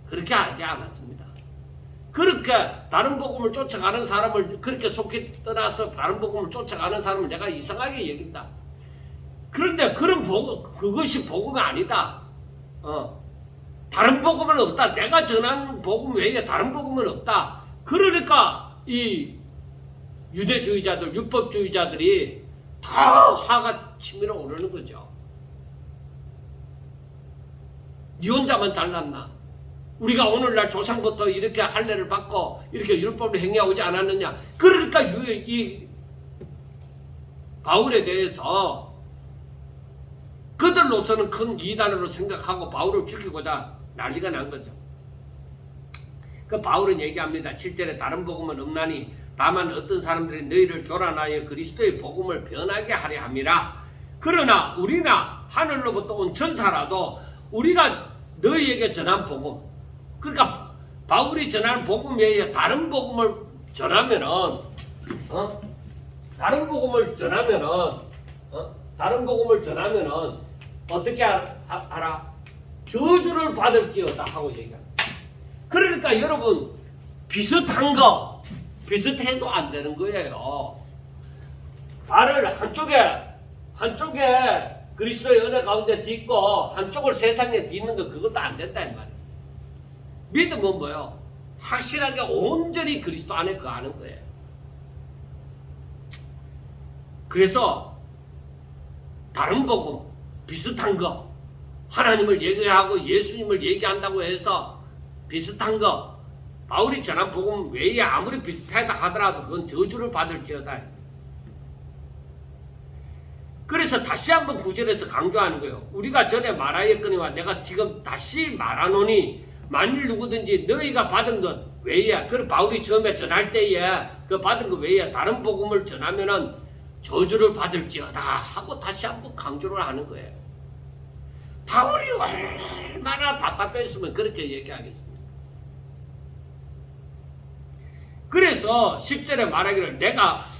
그렇게 하지 않았습니다. 그렇게 다른 복음을 쫓아가는 사람을 그렇게 속히 떠나서 다른 복음을 쫓아가는 사람을 내가 이상하게 여긴다. 그런데 그것이 복음이 아니다. 다른 복음은 없다. 내가 전하는 복음 외에 다른 복음은 없다. 그러니까 이 유대주의자들, 율법주의자들이 다 화가 치밀어 오르는 거죠. 니 혼자만 잘났나? 우리가 오늘날 조상부터 이렇게 할례를 받고 이렇게 율법을 행해오지 않았느냐? 그러니까 이 바울에 대해서 그들로서는 큰 이단으로 생각하고 바울을 죽이고자 난리가 난 거죠. 그 바울은 얘기합니다. 7절에 다른 복음은 없나니 다만 어떤 사람들이 너희를 교란하여 그리스도의 복음을 변하게 하려 함이라. 그러나 우리나 하늘로부터 온 천사라도 우리가 너희에게 전한 복음, 그러니까 바울이 전하는 복음 외에 다른 복음을 전하면은 다른 복음을 전하면은 어떻게 알아? 저주를 받을지어다 하고 얘기합니다. 그러니까 여러분 비슷해도 안 되는 거예요. 나를 한쪽에 그리스도의 은혜 가운데 딛고 한쪽을 세상에 딛는 거 그것도 안 된다 이 말이에요. 믿음은 뭐예요? 확실하게 온전히 그리스도 안에 거하는 거예요. 그래서 다른 복음 비슷한 거 하나님을 얘기하고 예수님을 얘기한다고 해서 비슷한 거 바울이 전한 복음 외에 아무리 비슷하다 하더라도 그건 저주를 받을지어다. 그래서 다시 한번 9절에서 강조하는 거예요. 우리가 전에 말하였거니와 내가 지금 다시 말하노니 만일 누구든지 너희가 받은 것 외에, 그 바울이 처음에 전할 때에 그 받은 것 외에 다른 복음을 전하면은 저주를 받을지어다 하고 다시 한번 강조를 하는 거예요. 바울이 얼마나 답답했으면 그렇게 얘기하겠습니까? 그래서 10절에 말하기를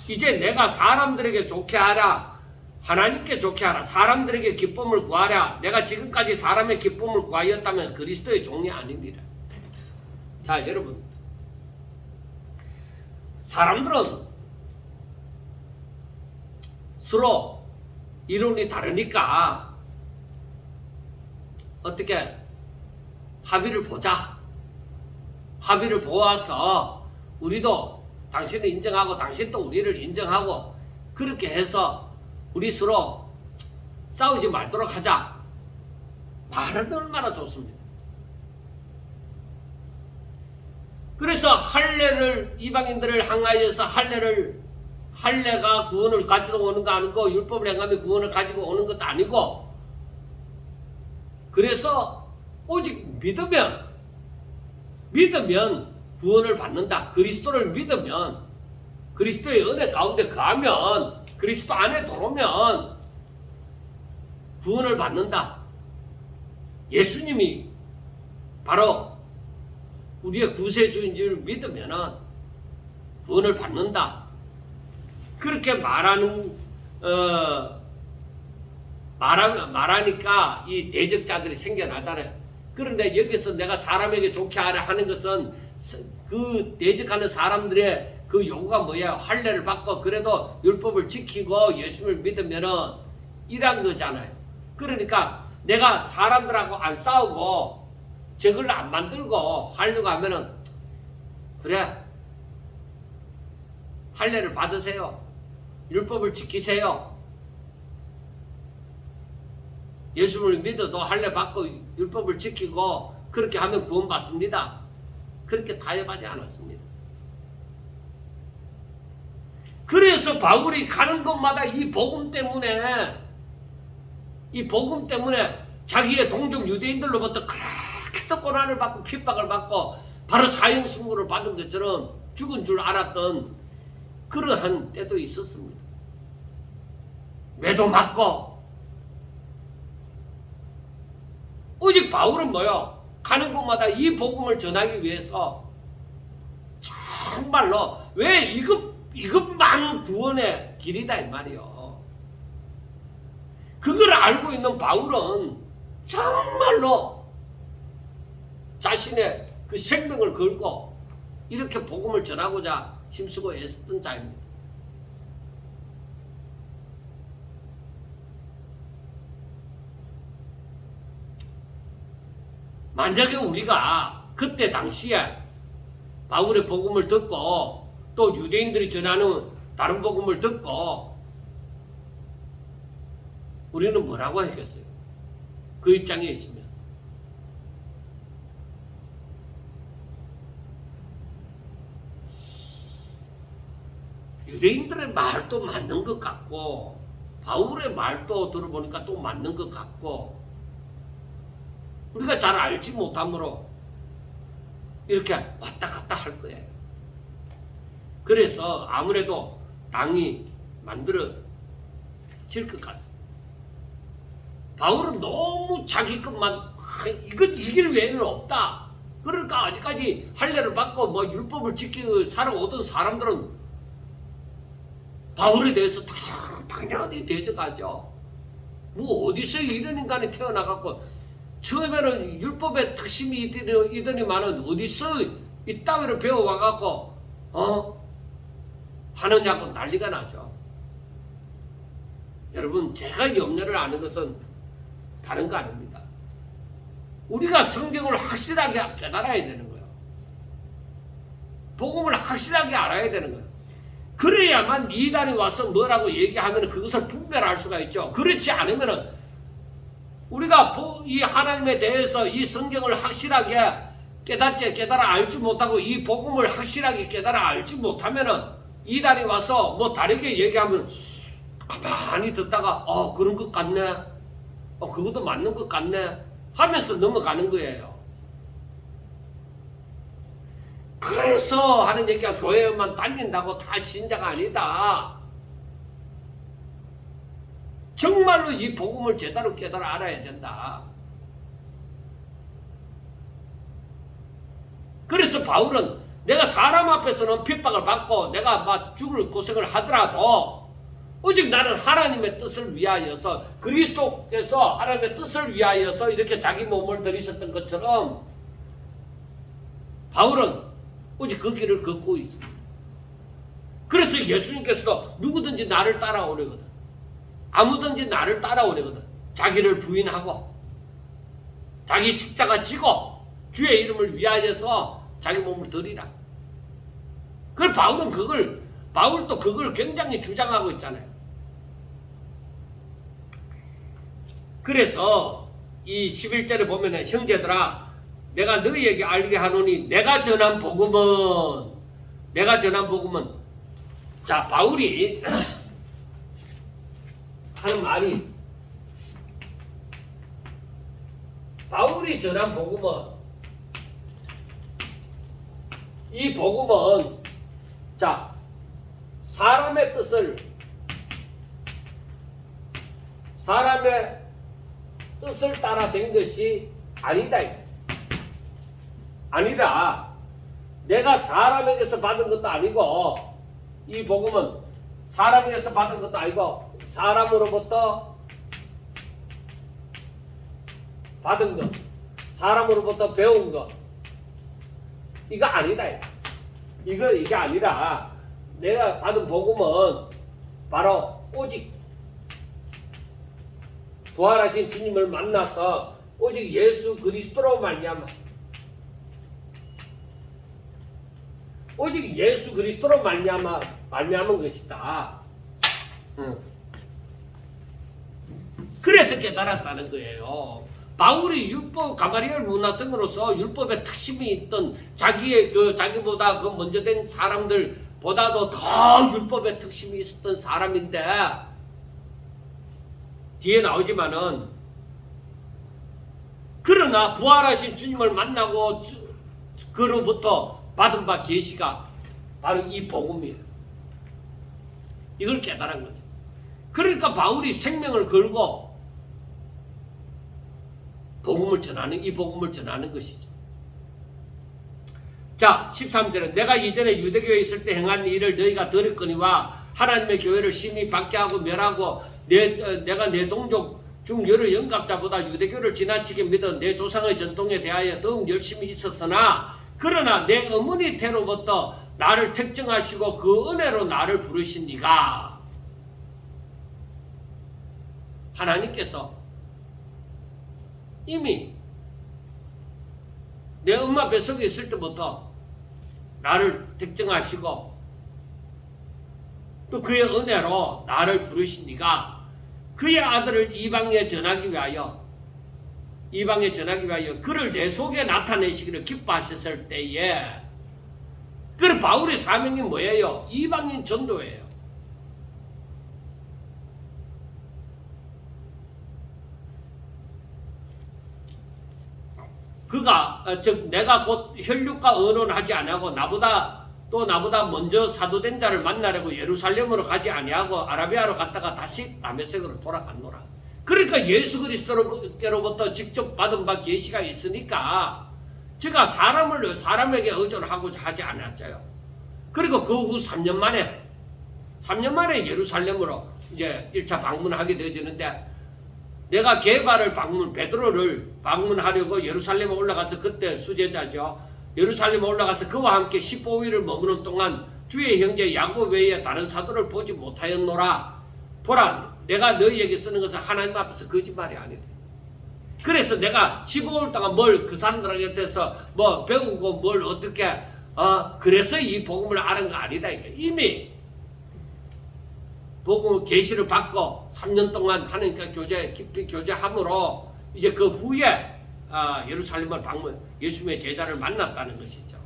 이제 내가 사람들에게 좋게 하라, 하나님께 좋게 하라, 사람들에게 기쁨을 구하라. 내가 지금까지 사람의 기쁨을 구하였다면 그리스도의 종이 아닙니다. 자, 여러분, 사람들은 서로 이론이 다르니까 어떻게 합의를 보자. 합의를 보아서 우리도 당신을 인정하고 당신도 우리를 인정하고 그렇게 해서 우리 서로 싸우지 말도록 하자. 말은 얼마나 좋습니다. 그래서 할례를 이방인들을 향하여서 할례가 구원을 가지고 오는 거 아니고 율법을 행하면 구원을 가지고 오는 것도 아니고 그래서 오직 믿으면 구원을 받는다. 그리스도를 믿으면 그리스도의 은혜 가운데 거하면 그리스도 안에 들어오면 구원을 받는다. 예수님이 바로 우리의 구세주인 줄 믿으면 구원을 받는다. 그렇게 말하니까 이 대적자들이 생겨나잖아요. 그런데 여기서 내가 사람에게 좋게 하라 하는 것은 그 대적하는 사람들의 그 요구가 뭐예요? 할례를 받고 그래도 율법을 지키고 예수를 믿으면은 이란 거잖아요. 그러니까 내가 사람들하고 안 싸우고 적을 안 만들고 하려고 하면은 그래, 할례를 받으세요. 율법을 지키세요. 예수를 믿어도 할례 받고 율법을 지키고 그렇게 하면 구원받습니다. 그렇게 타협하지 않았습니다. 그래서 바울이 가는 곳마다 이 복음 때문에 자기의 동족 유대인들로부터 그렇게도 고난을 받고 핍박을 받고 바로 사형 선고를 받은 것처럼 죽은 줄 알았던 그러한 때도 있었습니다. 매도 맞고 오직 바울은 뭐요? 가는 곳마다 이 복음을 전하기 위해서 정말로 왜 이것만 구원의 길이다 이 말이요. 그걸 알고 있는 바울은 정말로 자신의 그 생명을 걸고 이렇게 복음을 전하고자 힘쓰고 애썼던 자입니다. 만약에 우리가 그때 당시에 바울의 복음을 듣고 또 유대인들이 전하는 다른 복음을 듣고 우리는 뭐라고 하겠어요? 그 입장에 있으면. 유대인들의 말도 맞는 것 같고 바울의 말도 들어보니까 또 맞는 것 같고 우리가 잘 알지 못함으로 이렇게 왔다 갔다 할 거예요. 그래서 아무래도 당이 만들어질 것 같습니다. 바울은 너무 자기 것만 이길 외에는 없다. 그러니까 아직까지 할례를 받고 뭐 율법을 지키고 살아오던 사람들은 바울에 대해서 당연히 대적하죠. 뭐 어디서 이런 인간이 태어나갖고 처음에는 율법의 특심이 있더니만은 어디서 이따위로 배워와갖고 하느냐고 난리가 나죠. 여러분, 제가 염려를 하는 것은 다른 거 아닙니다. 우리가 성경을 확실하게 깨달아야 되는 거예요. 복음을 확실하게 알아야 되는 거예요. 그래야만 이단이 와서 뭐라고 얘기하면 그것을 분별할 수가 있죠. 그렇지 않으면은 우리가 이 하나님에 대해서 이 성경을 확실하게 깨달아 알지 못하고 이 복음을 확실하게 깨달아 알지 못하면은 이단이 와서 뭐 다르게 얘기하면 가만히 듣다가 그런 것 같네, 그것도 맞는 것 같네 하면서 넘어가는 거예요. 그래서 하는 얘기가 교회만 다닌다고 다 신자가 아니다. 정말로 이 복음을 제대로 깨달아 알아야 된다. 그래서 바울은 내가 사람 앞에서는 핍박을 받고 내가 막 죽을 고생을 하더라도 오직 나는 하나님의 뜻을 위하여서 그리스도께서 하나님의 뜻을 위하여서 이렇게 자기 몸을 들이셨던 것처럼 바울은 오직 그 길을 걷고 있습니다. 그래서 예수님께서도 누구든지 나를 따라오려거든, 아무든지 나를 따라오려거든 자기를 부인하고 자기 십자가 지고 주의 이름을 위하여서 자기 몸을 드리라. 그걸 바울도 그걸 굉장히 주장하고 있잖아요. 그래서 이 11절에 보면은 형제들아 내가 너희에게 알게 하노니 내가 전한 복음은 자 바울이 하는 말이 바울이 전한 복음은 이 복음은 자 사람의 뜻을 따라 된 것이 아니다. 아니라 내가 사람에게서 받은 것도 아니고 이 복음은 사람에게서 받은 것도 아니고 사람으로부터 받은 것, 사람으로부터 배운 것 이거 아니다. 이게 아니라 내가 받은 복음은 바로 오직 부활하신 주님을 만나서 오직 예수 그리스도로 말미암아 오직 예수 그리스도로 말미암은 것이다. 그래서 깨달았다는 거예요. 바울이 율법 가마리엘 문화생으로서 율법의 특심이 있던 자기보다 먼저 된 사람들보다도 더 율법의 특심이 있었던 사람인데 뒤에 나오지만은 그러나 부활하신 주님을 만나고 그로부터 받은 바 계시가 바로 이 복음이에요. 이걸 깨달은 거죠. 그러니까 바울이 생명을 걸고 이 복음을 전하는 것이죠. 자 13절은 내가 이전에 유대교에 있을 때 행한 일을 너희가 들었거니와 하나님의 교회를 심히 박해하고 멸하고 내가 내 동족 중 여러 영갑자보다 유대교를 지나치게 믿어 내 조상의 전통에 대하여 더욱 열심히 있었으나 그러나 내 어머니 태로부터 나를 택정하시고 그 은혜로 나를 부르신 이가 하나님께서 이미 내 엄마 뱃속에 있을 때부터 나를 택정하시고 또 그의 은혜로 나를 부르신 이가 그의 아들을 이방에 전하기 위하여 그를 내 속에 나타내시기를 기뻐하셨을 때에 그 바울의 사명이 뭐예요? 이방인 전도예요. 즉 내가 곧 혈육과 언언하지 아니하고 나보다 먼저 사도된 자를 만나려고 예루살렘으로 가지 아니하고 아라비아로 갔다가 다시 다메섹으로 돌아갔노라. 그러니까 예수 그리스도로부터 직접 받은 바 계시가 있으니까 제가 사람에게 의존하고자 하지 않았어요. 그리고 그 후 3년 만에 예루살렘으로 이제 1차 방문하게 되어지는데 내가 베드로를 방문하려고 예루살렘에 올라가서 그때 수제자죠. 예루살렘에 올라가서 그와 함께 15일을 머무는 동안 주의 형제 야곱 외에 다른 사도를 보지 못하였노라. 보라, 내가 너희에게 쓰는 것은 하나님 앞에서 거짓말이 아니다. 그래서 내가 15일 동안 그 사람들한테서 배우고 어떻게 그래서 이 복음을 아는 거 아니다. 이미 복음을 계시를 받고 3년 동안 하나님과 깊이 교제함으로 이제 그 후에 예루살렘을 예수님의 제자를 만났다는 것이죠.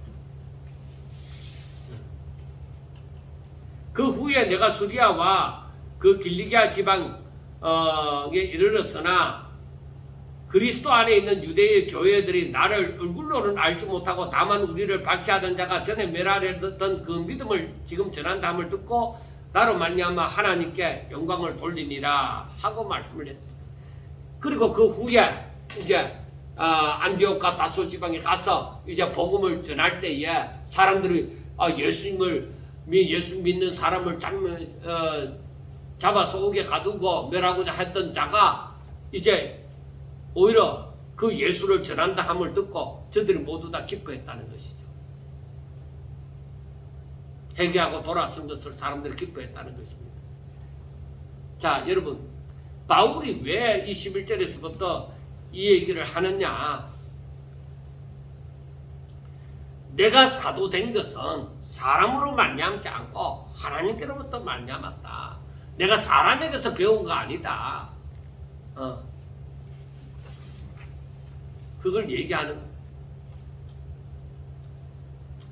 그 후에 내가 수리아와 그 길리기아 지방에 이르렀으나 그리스도 안에 있는 유대의 교회들이 나를 얼굴로는 알지 못하고 다만 우리를 박해하던 자가 전에 멸하려던 그 믿음을 지금 전한다함을 듣고 나로 말미암아 하나님께 영광을 돌리니라 하고 말씀을 했습니다. 그리고 그 후에 이제 안디옥과 다소 지방에 가서 이제 복음을 전할 때에 사람들이 예수 믿는 사람을 잡아서 옥에 가두고 멸하고자 했던 자가 이제 오히려 그 예수를 전한다 함을 듣고 저들이 모두 다 기뻐했다는 것이죠. 회개하고 돌아선 것을 사람들이 기뻐했다는 것입니다. 자, 여러분, 바울이 왜 이 11절에서부터 이 얘기를 하느냐? 내가 사도 된 것은 사람으로 말미암지 않고 하나님께로부터 말미암았다. 내가 사람에게서 배운 거 아니다. 그걸 얘기하는 거예요.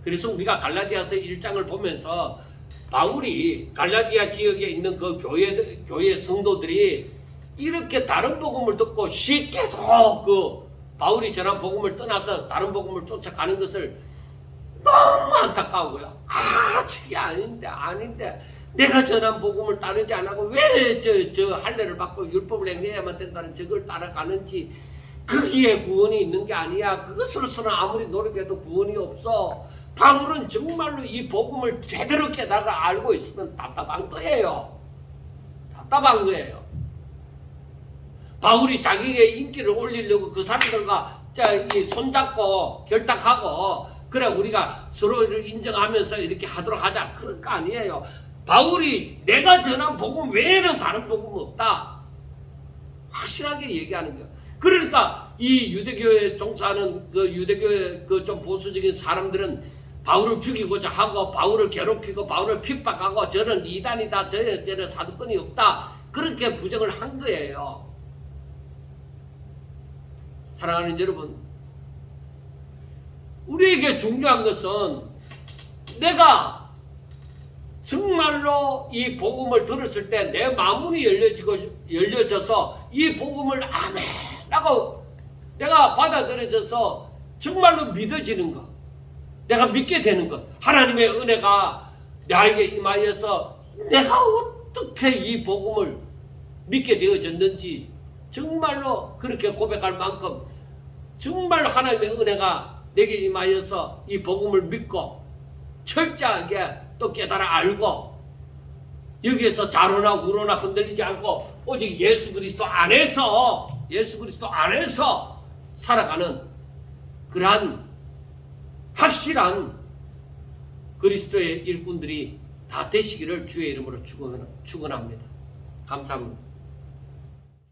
그래서 우리가 갈라디아서 1장을 보면서 바울이 갈라디아 지역에 있는 그 교회 성도들이 이렇게 다른 복음을 듣고 쉽게도 그 바울이 전한 복음을 떠나서 다른 복음을 쫓아가는 것을 너무 안타까워요. 저게 아닌데 내가 전한 복음을 따르지 않고 왜 저 할례를 받고 율법을 행해야만 된다는 저걸 따라가는지, 거기에 구원이 있는 게 아니야. 그것으로서는 아무리 노력해도 구원이 없어. 바울은 정말로 이 복음을 제대로 깨달아 알고 있으면 답답한 거예요. 답답한 거예요. 바울이 자기의 인기를 올리려고 그 사람들과 손잡고 결탁하고 그래 우리가 서로를 인정하면서 이렇게 하도록 하자, 그런 거 아니에요. 바울이 내가 전한 복음 외에는 다른 복음 없다, 확실하게 얘기하는 거예요. 그러니까 이 유대교에 종사하는 그 유대교의 그 좀 보수적인 사람들은 바울을 죽이고자 하고 바울을 괴롭히고 바울을 핍박하고 저는 이단이다, 저는 사도권이 없다, 그렇게 부정을 한 거예요. 사랑하는 여러분, 우리에게 중요한 것은 내가 정말로 이 복음을 들었을 때 내 마음이 열려져서 이 복음을 아멘 하고 내가 받아들여져서 정말로 믿어지는 것, 내가 믿게 되는 것, 하나님의 은혜가 나에게 임하여서 내가 어떻게 이 복음을 믿게 되어졌는지 정말로 그렇게 고백할 만큼 정말 하나님의 은혜가 내게 임하여서 이 복음을 믿고 철저하게 또 깨달아 알고 여기에서 좌로나 우로나 흔들리지 않고 오직 예수 그리스도 안에서 살아가는 그러한 확실한 그리스도의 일꾼들이 다 되시기를 주의 이름으로 축원합니다. 감사합니다.